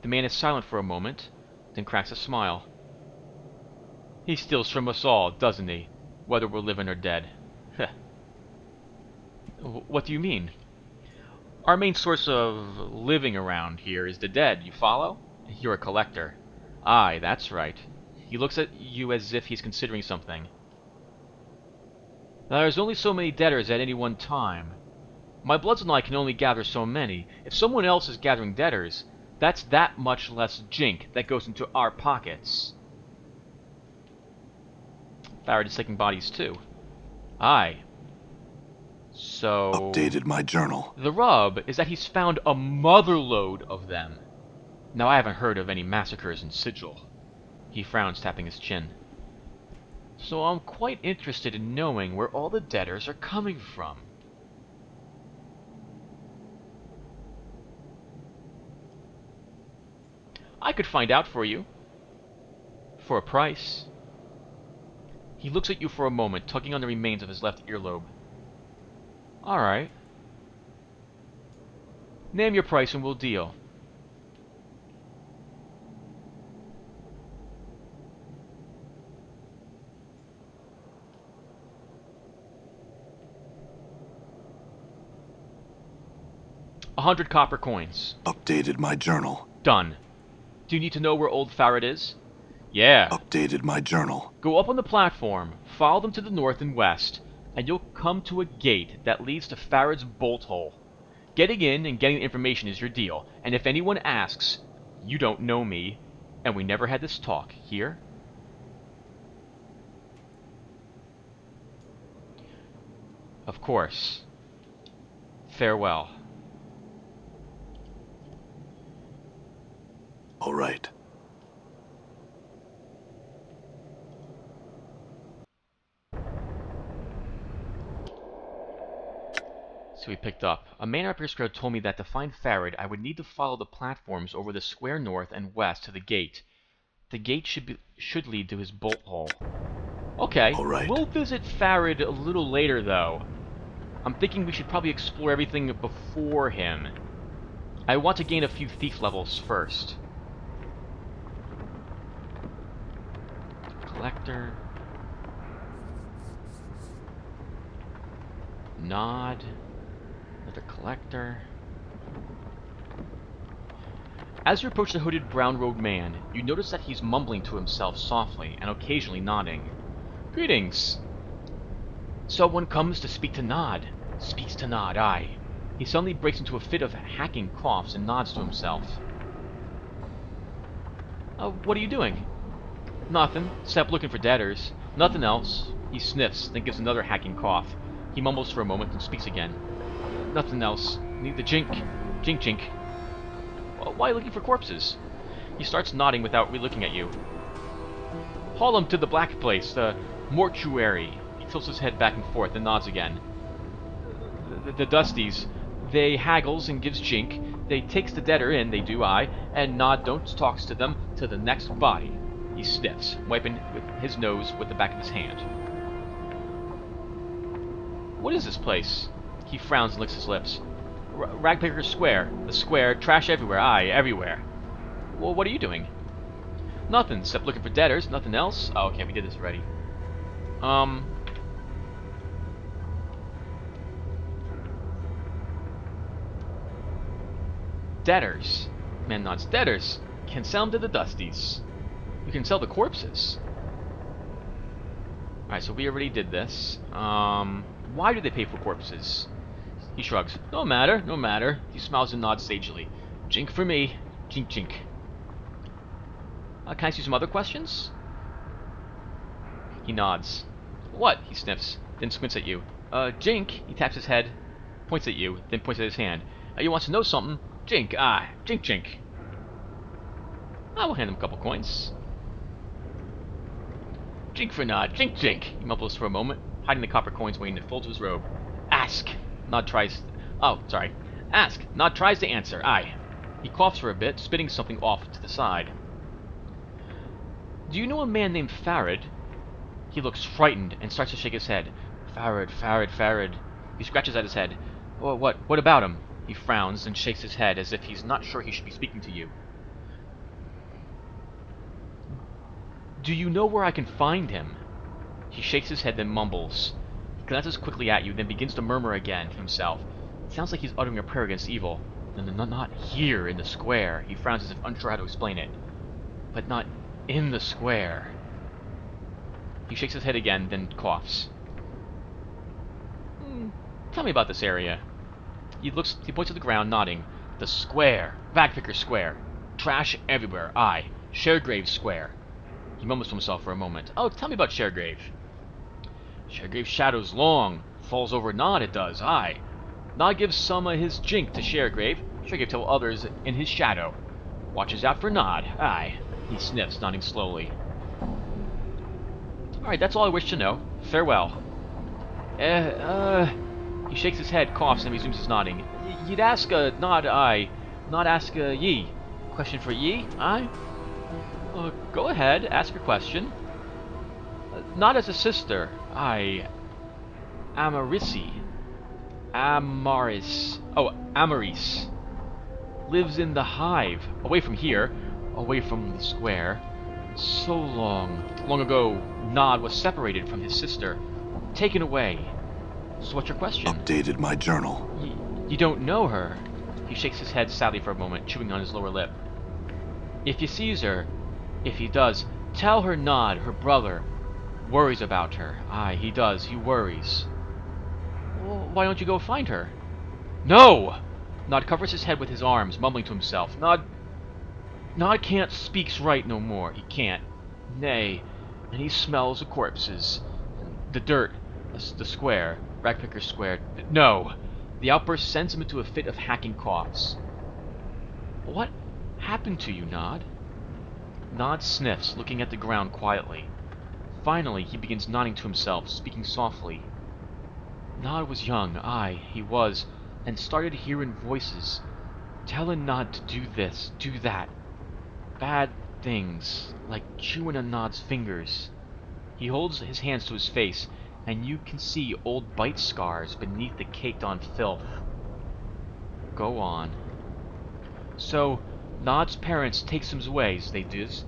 The man is silent for a moment, then cracks a smile. He steals from us all, doesn't he? Whether we're living or dead. What do you mean? Our main source of living around here is the dead, you follow? You're a collector. Aye, that's right. He looks at you as if he's considering something. There's only so many debtors at any one time. My Bloods and I can only gather so many. If someone else is gathering debtors, that's that much less jink that goes into our pockets. Farad is taking bodies too. Aye. So...
Updated my journal.
The rub is that he's found a motherload of them. Now, I haven't heard of any massacres in Sigil. He frowns, tapping his chin. So I'm quite interested in knowing where all the debtors are coming from. I could find out for you. For a price. He looks at you for a moment, tugging on the remains of his left earlobe. Alright. Name your price and we'll deal. $100 copper coins.
Updated my journal.
Done. Do you need to know where old Farad is? Yeah.
Updated my journal.
Go up on the platform, follow them to the north and west, and you'll come to a gate that leads to Farad's bolt hole. Getting in and getting the information is your deal, and if anyone asks, you don't know me, and we never had this talk, here? Of course. Farewell.
All right.
So we picked up. A man up here told me that to find Farad, I would need to follow the platforms over the square north and west to the gate. The gate should lead to his bolt hole. Okay,
All right.
we'll visit Farid a little later, though. I'm thinking we should probably explore everything before him. I want to gain a few thief levels first. Collector. Nod. Another collector. As you approach the hooded brown-robed man, you notice that he's mumbling to himself softly and occasionally nodding. Greetings. Someone comes to speak to Nod. Speaks to Nod, aye. He suddenly breaks into a fit of hacking coughs and nods to himself. What are you doing? Nothing, except looking for debtors. Nothing else. He sniffs, then gives another hacking cough. He mumbles for a moment, then speaks again. Nothing else. Need the jink. Jink jink. Why are you looking for corpses? He starts nodding without re-looking at you. Haul him to the black place, the mortuary. He tilts his head back and forth and nods again. The Dusties. They haggles and gives jink. They takes the debtor in, they do, aye, and Nod don't talks to them to the next body. He sniffs, wiping his nose with the back of his hand. What is this place? He frowns and licks his lips. Ragpicker Square. The square. Trash everywhere. Aye, everywhere. Well, what are you doing? Nothing, except looking for debtors. Nothing else. Oh, okay, we did this already. Debtors. Man nods. Debtors. Can sell them to the Dusties. You can sell the corpses. Alright, so we already did this. Why do they pay for corpses? He shrugs. No matter, no matter. He smiles and nods sagely. Jink for me. Jink jink. Can I ask you some other questions? He nods. What? He sniffs, then squints at you. Jink. He taps his head, points at you, then points at his hand. You wants to know something? Jink, jink jink. I will hand him a couple coins. Jink for Nod, jink jink. He mumbles for a moment, hiding the copper coins waiting to fold to his robe. Ask. Nod tries... Oh, sorry. Ask. Nod tries to answer. Aye. He coughs for a bit, spitting something off to the side. Do you know a man named Farid? He looks frightened and starts to shake his head. Farid, Farid, Farid. He scratches at his head. Oh, what about him? He frowns and shakes his head as if he's not sure he should be speaking to you. Do you know where I can find him? He shakes his head, then mumbles. He glances quickly at you, then begins to murmur again to himself. It sounds like he's uttering a prayer against evil. Not here in the square. He frowns as if unsure how to explain it. But not in the square. He shakes his head again, then coughs. Tell me about this area. He points to the ground, nodding. The square. Ragpicker Square. Trash everywhere. Aye. Sharegrave Square. He mumbles to himself for a moment. Oh, tell me about Sharegrave. Sharegrave shadows long. Falls over Nod, it does. Aye. Nod gives some of his jink to Sharegrave. Sharegrave tell others in his shadow. Watches out for Nod. Aye. He sniffs, nodding slowly. Alright, that's all I wish to know. Farewell. He shakes his head, coughs, and resumes his nodding. You'd ask, Nod, aye. Not ask, ye. Question for ye, aye? Go ahead, ask your question. Not as a sister, aye. Amaris. Amaris. Lives in the hive, away from here, away from the square. So long ago, Nod was separated from his sister, taken away. So what's your question?
Updated my journal.
You don't know her? He shakes his head sadly for a moment, chewing on his lower lip. If he sees her, if he does, tell her Nod, her brother, worries about her. Aye, he does, he worries. Well, why don't you go find her? No! Nod covers his head with his arms, mumbling to himself. Nod can't speaks right no more. He can't. Nay, and he smells the corpses. The dirt. The square. Ragpicker Square. No! The outburst sends him into a fit of hacking coughs. What happened to you, Nod? Nod sniffs, looking at the ground quietly. Finally, he begins nodding to himself, speaking softly. Nod was young, aye, he was, and started hearing voices, telling Nod to do this, do that. Bad things, like chewing on Nod's fingers. He holds his hands to his face, and you can see old bite scars beneath the caked-on filth. Go on. So, Nod's parents takes him away, as they does,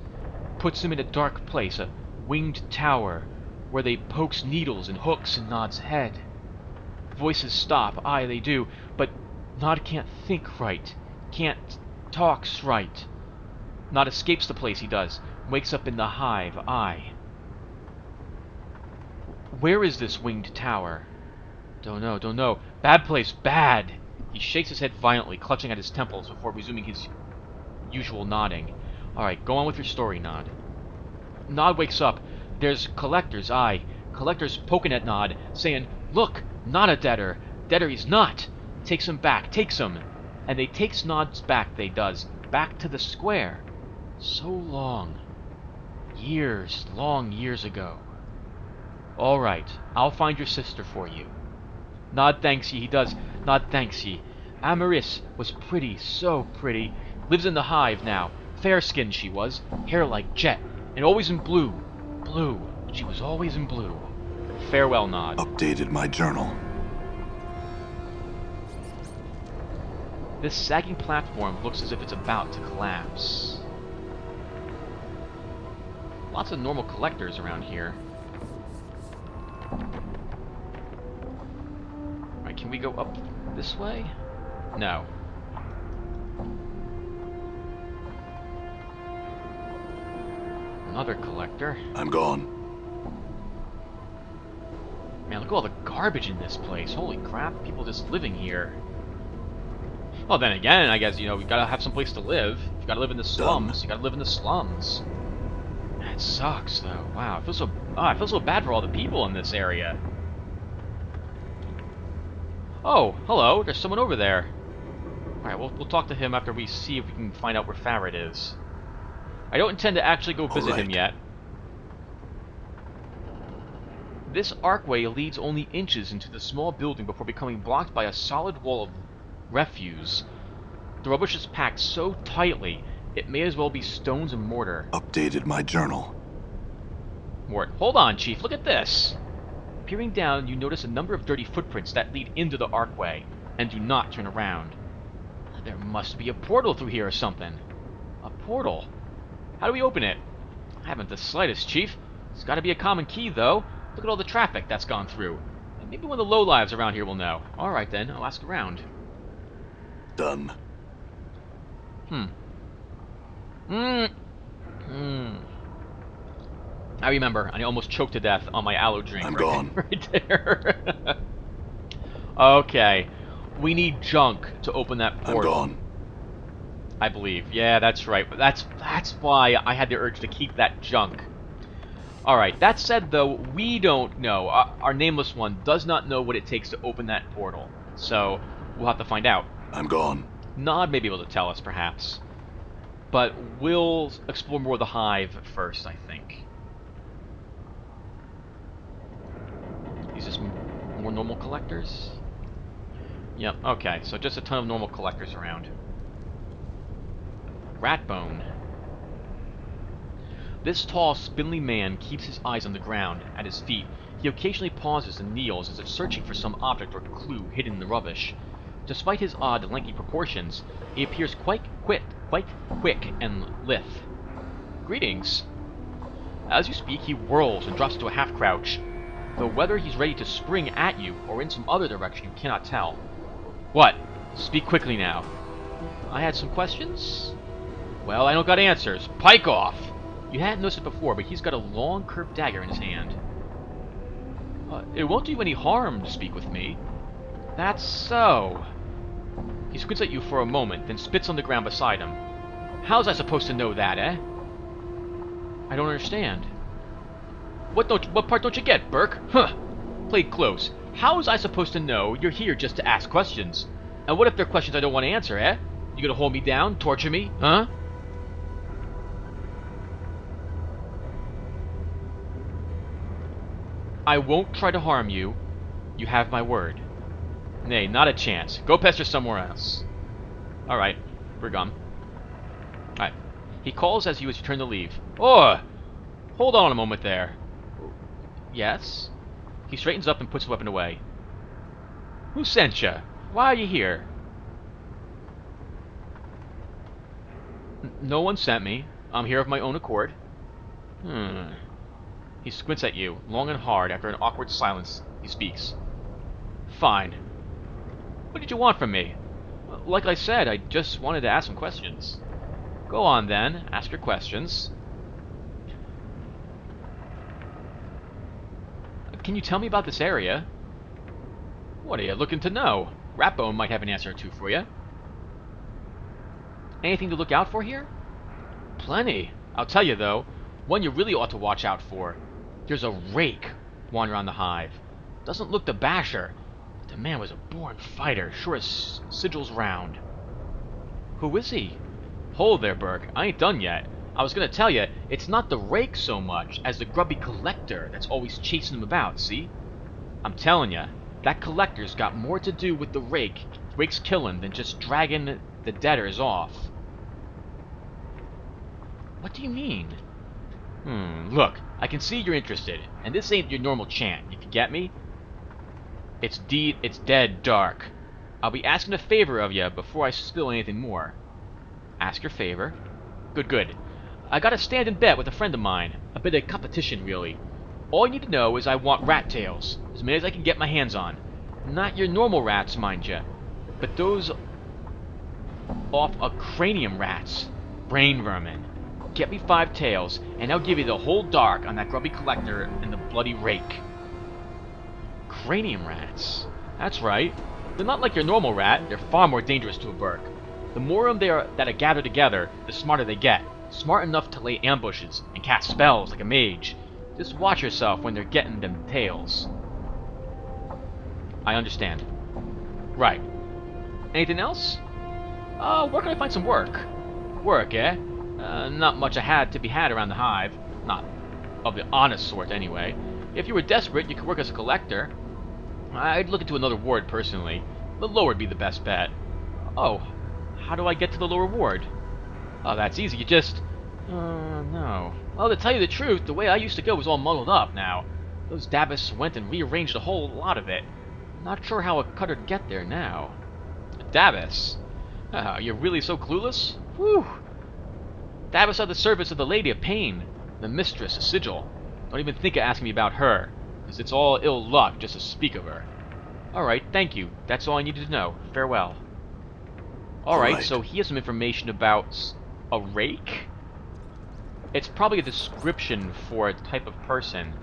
puts him in a dark place, a winged tower, where they pokes needles and hooks in Nod's head. Voices stop, aye they do, but Nod can't think right, can't talks right. Nod escapes the place, he does, wakes up in the hive, aye. Where is this winged tower? Don't know. Bad place, bad! He shakes his head violently, clutching at his temples before resuming his usual nodding. Alright, go on with your story, Nod. Nod wakes up. There's collectors, aye. Collectors poking at Nod, saying, "Look, not a debtor. Debtor he's not." Takes him back, takes him. And they takes Nod's back, they does, back to the square. So long. Years, long years ago. Alright, I'll find your sister for you. Nod thanks ye, he does. Nod thanks ye. Amaris was pretty, so pretty. Lives in the hive now. Fair-skinned she was, hair like jet, and always in blue. Blue. She was always in blue. Farewell, Nod.
Updated my journal.
This sagging platform looks as if it's about to collapse. Lots of normal collectors around here. Alright, can we go up this way? No. Another collector.
I'm gone.
Man, look at all the garbage in this place. Holy crap, people just living here. Well, then again, I guess, you know, we gotta have some place to live. If you gotta live in the slums, you gotta live in the slums. That sucks, though. Wow, I feel so bad for all the people in this area. Oh, hello, there's someone over there. Alright, we'll talk to him after we see if we can find out where Farad is. I don't intend to actually go visit him yet. This archway leads only inches into the small building before becoming blocked by a solid wall of refuse. The rubbish is packed so tightly, it may as well be stones and mortar.
Updated my journal.
Mort, hold on, Chief, look at this! Peering down, you notice a number of dirty footprints that lead into the archway, and do not turn around. There must be a portal through here or something. A portal? How do we open it? I haven't the slightest, Chief. It's gotta be a common key, though. Look at all the traffic that's gone through. Maybe one of the lowlives around here will know. Alright then, I'll ask around.
Done.
I remember, I almost choked to death on my aloe drink.
I'm
right,
gone.
Right there. Okay. We need junk to open that portal.
I'm gone.
I believe. Yeah, that's right. But that's why I had the urge to keep that junk. Alright, that said though, we don't know. Our nameless one does not know what it takes to open that portal. So, we'll have to find out.
I'm gone.
Nod may be able to tell us, perhaps. But we'll explore more of the hive first, I think. These just more normal collectors? Yep, okay, so just a ton of normal collectors around. Ratbone. This tall, spindly man keeps his eyes on the ground, at his feet. He occasionally pauses and kneels as if searching for some object or clue hidden in the rubbish. Despite his odd, lanky proportions, he appears quite quick and lithe. Greetings. As you speak, he whirls and drops into a half-crouch, though whether he's ready to spring at you or in some other direction you cannot tell. What? Speak quickly now. I had some questions? Well, I don't got answers. Pike off! You hadn't noticed it before, but he's got a long, curved dagger in his hand. It won't do you any harm to speak with me. That's so. He squints at you for a moment, then spits on the ground beside him. How's I supposed to know that, eh? I don't understand. What part don't you get, Burke? Huh! Played close. How was I supposed to know you're here just to ask questions? And what if they're questions I don't want to answer, eh? You gonna hold me down, torture me, huh? I won't try to harm you. You have my word. Nay, not a chance. Go pester somewhere else. Alright, we're gone. Alright. He calls as you turn to leave. Oh! Hold on a moment there. Yes? He straightens up and puts the weapon away. Who sent ya? Why are you here? No one sent me. I'm here of my own accord. He squints at you, long and hard. After an awkward silence, he speaks. Fine. What did you want from me? Like I said, I just wanted to ask some questions. Go on then, ask your questions. Can you tell me about this area? What are you looking to know? Ratbone might have an answer or two for you. Anything to look out for here? Plenty. I'll tell you though, one you really ought to watch out for. There's a rake wandering around the hive. Doesn't look the basher, but the man was a born fighter, sure as Sigil's round. Who is he? Hold there, Burke. I ain't done yet. I was gonna tell you, it's not the rake so much as the grubby collector that's always chasing him about, see? I'm telling you, that collector's got more to do with the rake's killing than just dragging the debtors off. What do you mean? Look, I can see you're interested, and this ain't your normal chant, you get me? It's dead dark. I'll be asking a favor of you before I spill anything more. Ask your favor. Good. I got a stand and bet with a friend of mine. A bit of competition, really. All you need to know is I want rat tails. As many as I can get my hands on. Not your normal rats, mind you. But those off a cranium rats. Brain vermin. Get me 5 tails, and I'll give you the whole dark on that grubby collector and the bloody rake. Cranium rats. That's right. They're not like your normal rat. They're far more dangerous to a Burke. The more of them that are gathered together, the smarter they get. Smart enough to lay ambushes and cast spells like a mage. Just watch yourself when they're getting them tails. I understand. Right. Anything else? Where can I find some work? Work, eh? Not much to be had around the hive. Not of the honest sort, anyway. If you were desperate, you could work as a collector. I'd look into another ward, personally. The lower would be the best bet. Oh, how do I get to the lower ward? Oh, that's easy. You just... no. Well, to tell you the truth, the way I used to go was all muddled up now. Those Dabis went and rearranged a whole lot of it. Not sure how a cutter'd get there now. Dabis? You're really so clueless? Whew. Dabis are the servants of the Lady of Pain, the mistress of Sigil. Don't even think of asking me about her, because it's all ill luck just to speak of her. Alright, thank you. That's all I needed to know. Farewell. Alright, so he has some information about a rake? It's probably a description for a type of person.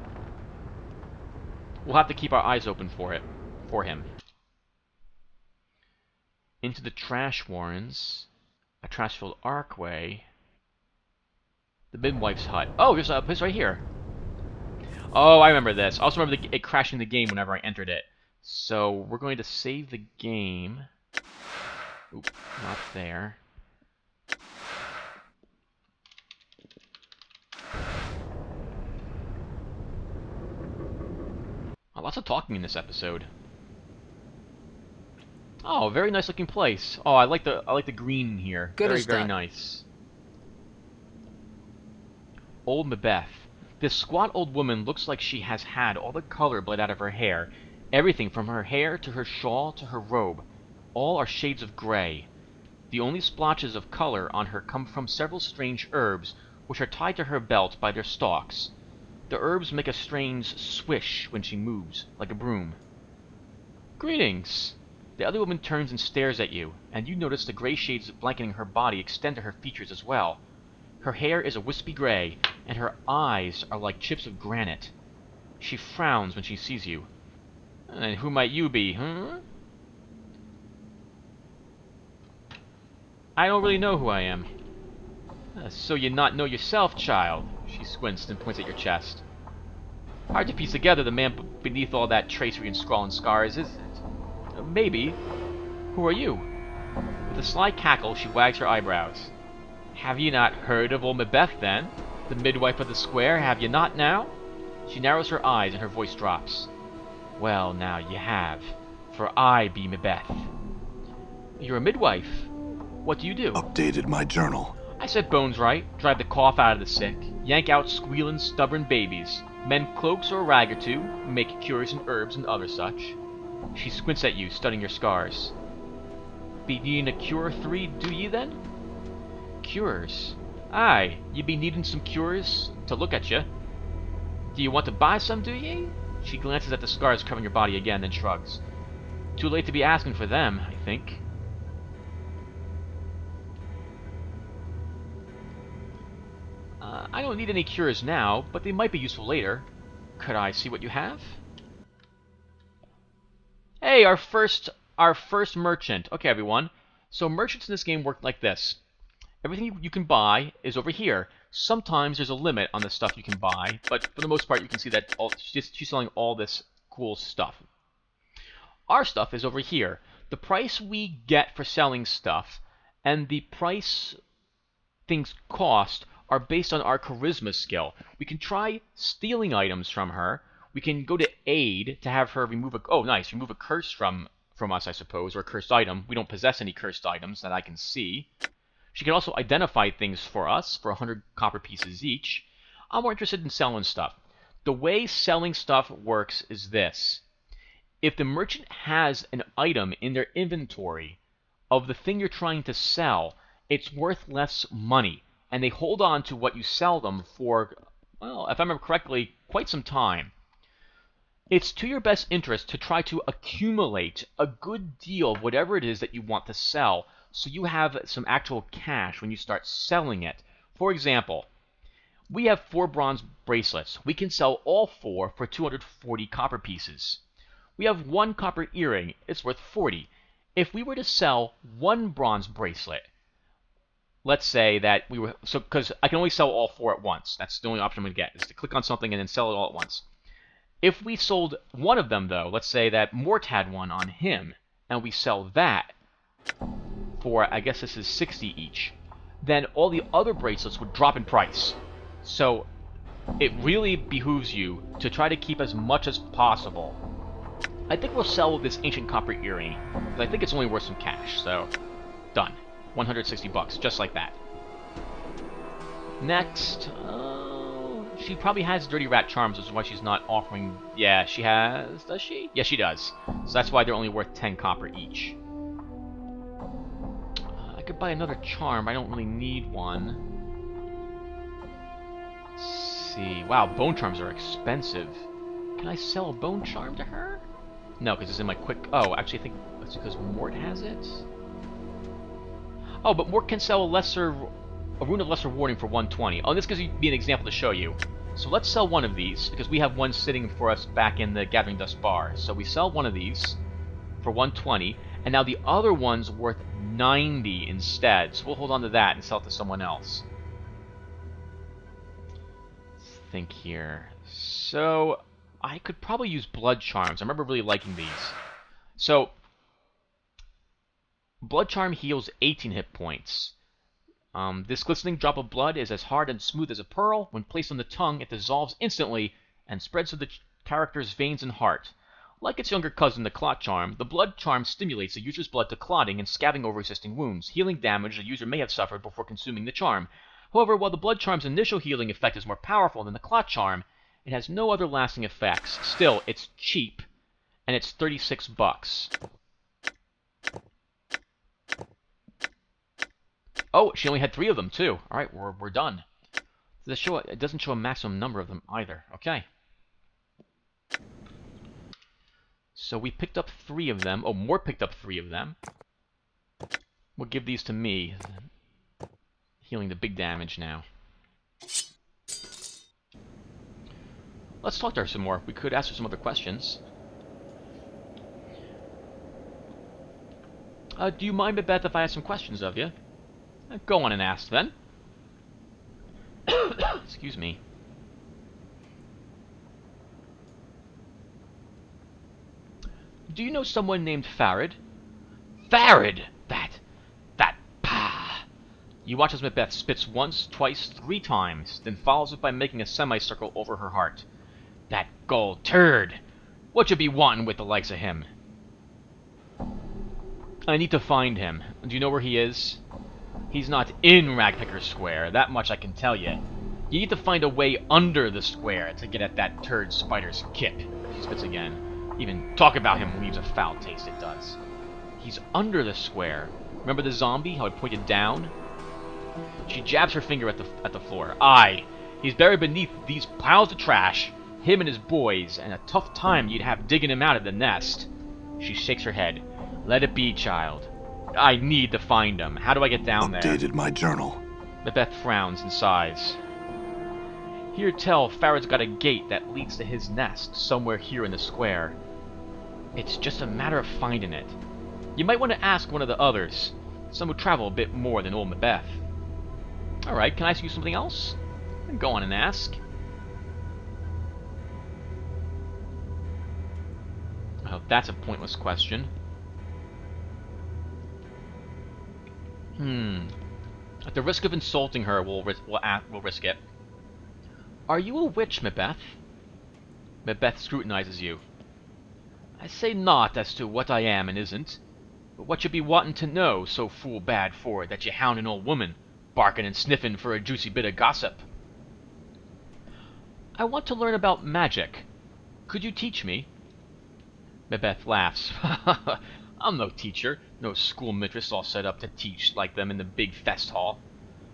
We'll have to keep our eyes open for him. Into the trash warrens. A trash-filled archway. The midwife's hut. Oh, there's a place right here. Oh, I remember this. I also remember it crashing the game whenever I entered it. So, we're going to save the game. Oop, not there. Oh, lots of talking in this episode. Oh, very nice looking place. Oh, I like the green here.
Good as
very
done.
nice. Old Mabeth. This squat old woman looks like she has had all the color bled out of her hair. Everything from her hair to her shawl to her robe. All are shades of gray. The only splotches of color on her come from several strange herbs, which are tied to her belt by their stalks. The herbs make a strange swish when she moves, like a broom. Greetings. The other woman turns and stares at you, and you notice the gray shades blanketing her body extend to her features as well. Her hair is a wispy gray, and her eyes are like chips of granite. She frowns when she sees you. And who might you be, huh? I don't really know who I am. So you not know yourself, child? She squints and points at your chest. Hard to piece together the man beneath all that tracery and scrawling scars, isn't it? Maybe. Who are you? With a sly cackle, she wags her eyebrows. Have you not heard of old Mabeth, then? The midwife of the square, have you not now? She narrows her eyes and her voice drops. Well, now you have, for I be Mabeth. You're a midwife. What do you do?
Updated my journal.
I said bones right. Drive the cough out of the sick. Yank out squealin', stubborn babies. Mend cloaks or a rag or two. Make cures and herbs and other such. She squints at you, studying your scars. Be needing a cure or 3, do ye then? Cures? Aye, ye be needing some cures to look at ye. Do you want to buy some, do ye? She glances at the scars covering your body again, then shrugs. Too late to be asking for them, I think. I don't need any cures now, but they might be useful later. Could I see what you have? Hey, our first merchant. Okay, everyone. So merchants in this game work like this. Everything you can buy is over here. Sometimes there's a limit on the stuff you can buy, but for the most part, you can see that she's selling all this cool stuff. Our stuff is over here. The price we get for selling stuff and the price things cost are based on our charisma skill. We can try stealing items from her. We can go to aid to have her remove remove a curse from us, I suppose, or a cursed item. We don't possess any cursed items that I can see. She can also identify things for us for 100 copper pieces each. I'm more interested in selling stuff. The way selling stuff works is this. If the merchant has an item in their inventory of the thing you're trying to sell, it's worth less money, and they hold on to what you sell them for, well, if I remember correctly, quite some time. It's to your best interest to try to accumulate a good deal of whatever it is that you want to sell, so you have some actual cash when you start selling it. For example, we have 4 bronze bracelets. We can sell all 4 for 240 copper pieces. We have 1 copper earring. It's worth 40. If we were to sell 1 bronze bracelet, let's say that we were... So, because I can only sell all 4 at once. That's the only option I'm going to get, is to click on something and then sell it all at once. If we sold one of them, though, let's say that Mort had one on him, and we sell that for, I guess this is 60 each, then all the other bracelets would drop in price. So it really behooves you to try to keep as much as possible. I think we'll sell this ancient copper earring, because I think it's only worth some cash, so done. 160 bucks, just like that. Next, she probably has Dirty Rat Charms, which is why she's not offering... Yeah, she has... Does she? Yeah, she does. So that's why they're only worth 10 copper each. I could buy another charm, but I don't really need one. Let's see... Wow, bone charms are expensive. Can I sell a bone charm to her? No, because it's in my quick... Oh, actually, I think that's because Mort has it? Oh, but Mort can sell a Rune of Lesser Warning for 120. Oh, this gives me an example to show you. So let's sell one of these, because we have one sitting for us back in the Gathering Dust bar. So we sell one of these for 120, and now the other one's worth 90 instead. So we'll hold on to that and sell it to someone else. Let's think here. So I could probably use Blood Charms. I remember really liking these. So Blood Charm heals 18 hit points. This glistening drop of blood is as hard and smooth as a pearl. When placed on the tongue, it dissolves instantly and spreads to the character's veins and heart. Like its younger cousin, the Clot Charm, the Blood Charm stimulates the user's blood to clotting and scabbing over existing wounds, healing damage the user may have suffered before consuming the charm. However, while the Blood Charm's initial healing effect is more powerful than the Clot Charm, it has no other lasting effects. Still, it's cheap, and it's 36 bucks. Oh, she only had 3 of them, too. Alright, we're done. It doesn't show a maximum number of them either. Okay. So we picked up 3 of them. Oh, Mort picked up 3 of them. We'll give these to me. Healing the big damage now. Let's talk to her some more. We could ask her some other questions. Do you mind, Beth, if I ask some questions of you? Go on and ask, then. Excuse me. Do you know someone named Farid? Farid! That pah! You watch as Macbeth spits once, twice, 3 times, then follows it by making a semicircle over her heart. That gold turd! What you be wantin' with the likes of him? I need to find him. Do you know where he is? He's not in Ragpicker Square, that much I can tell you. You need to find a way under the square to get at that turd spider's kip. She spits again. Even talk about him leaves a foul taste, it does. He's under the square. Remember the zombie, how it pointed down? She jabs her finger at the floor. Aye, he's buried beneath these piles of trash. Him and his boys, and a tough time you'd have digging him out of the nest. She shakes her head. Let it be, child. I need to find him. How do I get down there?
Updated my journal.
Macbeth frowns and sighs. Hear tell Farrod's got a gate that leads to his nest, somewhere here in the square. It's just a matter of finding it. You might want to ask one of the others. Some who travel a bit more than old Macbeth. Alright, can I ask you something else? Go on and ask. Oh, that's a pointless question. At the risk of insulting her, we'll risk it. Are you a witch, Macbeth? Macbeth scrutinizes you. I say not as to what I am and isn't, but what you be wanting to know so fool bad for it that you hound an old woman, barking and sniffing for a juicy bit of gossip. I want to learn about magic. Could you teach me? Macbeth laughs. I'm no teacher, no schoolmistress all set up to teach like them in the big fest hall.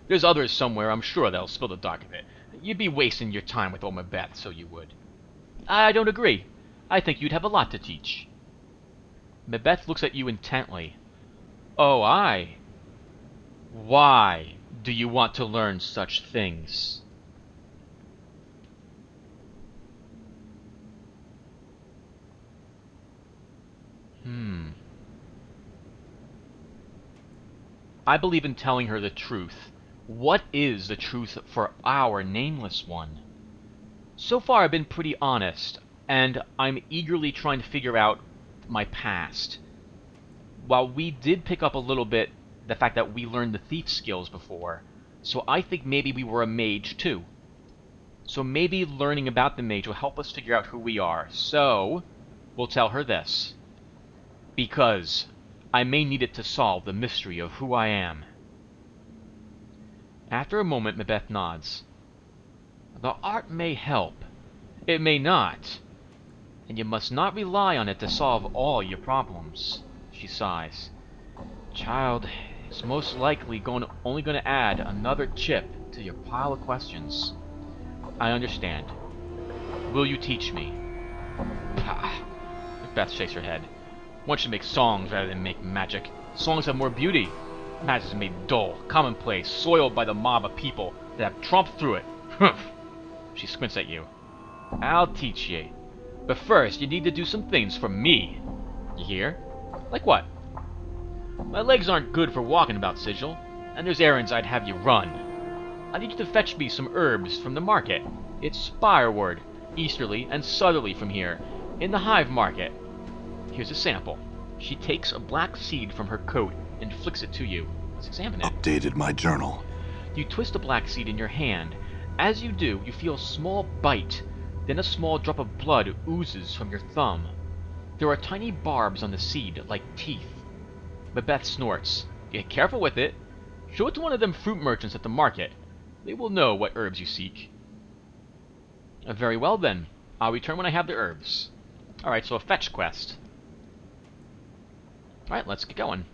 There's others somewhere, I'm sure, that'll spill the dark of it. You'd be wasting your time with old Macbeth, so you would. I don't agree. I think you'd have a lot to teach. Macbeth looks at you intently. Oh, aye. Why do you want to learn such things? I believe in telling her the truth. What is the truth for our nameless one? So far I've been pretty honest, and I'm eagerly trying to figure out my past. While we did pick up a little bit the fact that we learned the thief skills before, so I think maybe we were a mage too. So maybe learning about the mage will help us figure out who we are. So, we'll tell her this. Because I may need it to solve the mystery of who I am. After a moment, Macbeth nods. The art may help. It may not. And you must not rely on it to solve all your problems. She sighs. Child, it's most likely only going to add another chip to your pile of questions. I understand. Will you teach me? Pah. Macbeth shakes her head. One should make songs rather than make magic. Songs have more beauty. Magic is made dull, commonplace, soiled by the mob of people that have tromped through it. Humph! She squints at you. I'll teach ye. But first, you need to do some things for me. You hear? Like what? My legs aren't good for walking about, Sigil, and there's errands I'd have you run. I need you to fetch me some herbs from the market. It's spireward, easterly and southerly from here, in the hive market. Here's a sample. She takes a black seed from her coat and flicks it to you. Let's examine it.
Updated my journal.
You twist the black seed in your hand. As you do, you feel a small bite. Then a small drop of blood oozes from your thumb. There are tiny barbs on the seed, like teeth. Macbeth snorts. Get careful with it. Show it to one of them fruit merchants at the market. They will know what herbs you seek. Very well then. I'll return when I have the herbs. Alright, so a fetch quest. Alright, let's get going.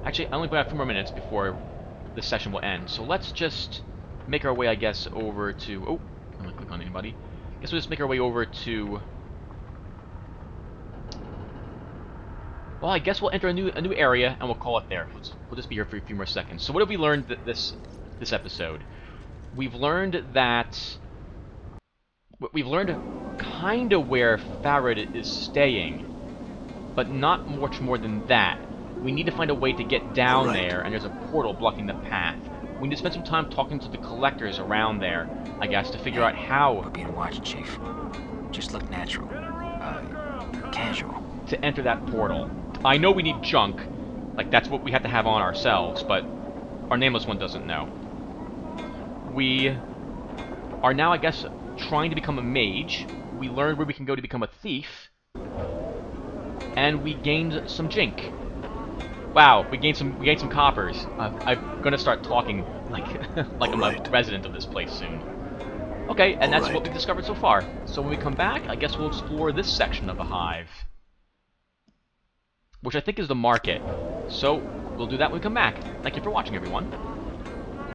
Actually, I only got a few more minutes before this session will end, so let's just make our way, I guess, over to... Oh, I'm gonna click on anybody. Guess we'll just make our way over to... Well, I guess we'll enter a new area, and we'll call it there. We'll just be here for a few more seconds. So what have we learned this episode? We've learned that... We've learned kind of where Farrod is staying, but not much more than that. We need to find a way to get down there, and there's a portal blocking the path. We need to spend some time talking to the collectors around there, I guess, to figure out how...
We're being watched, Chief. Just look natural. Casual.
To enter that portal. I know we need junk, like that's what we have to have on ourselves, but our nameless one doesn't know. We are now, I guess, trying to become a mage. We learned where we can go to become a thief. And we gained some jink. Wow, we gained some coppers. I'm gonna start talking like like I'm a
Alright.
resident of this place soon. Okay, and that's what
Alright.
we've discovered so far. So when we come back, I guess we'll explore this section of the hive, which I think is the market. So we'll do that when we come back. Thank you for watching, everyone.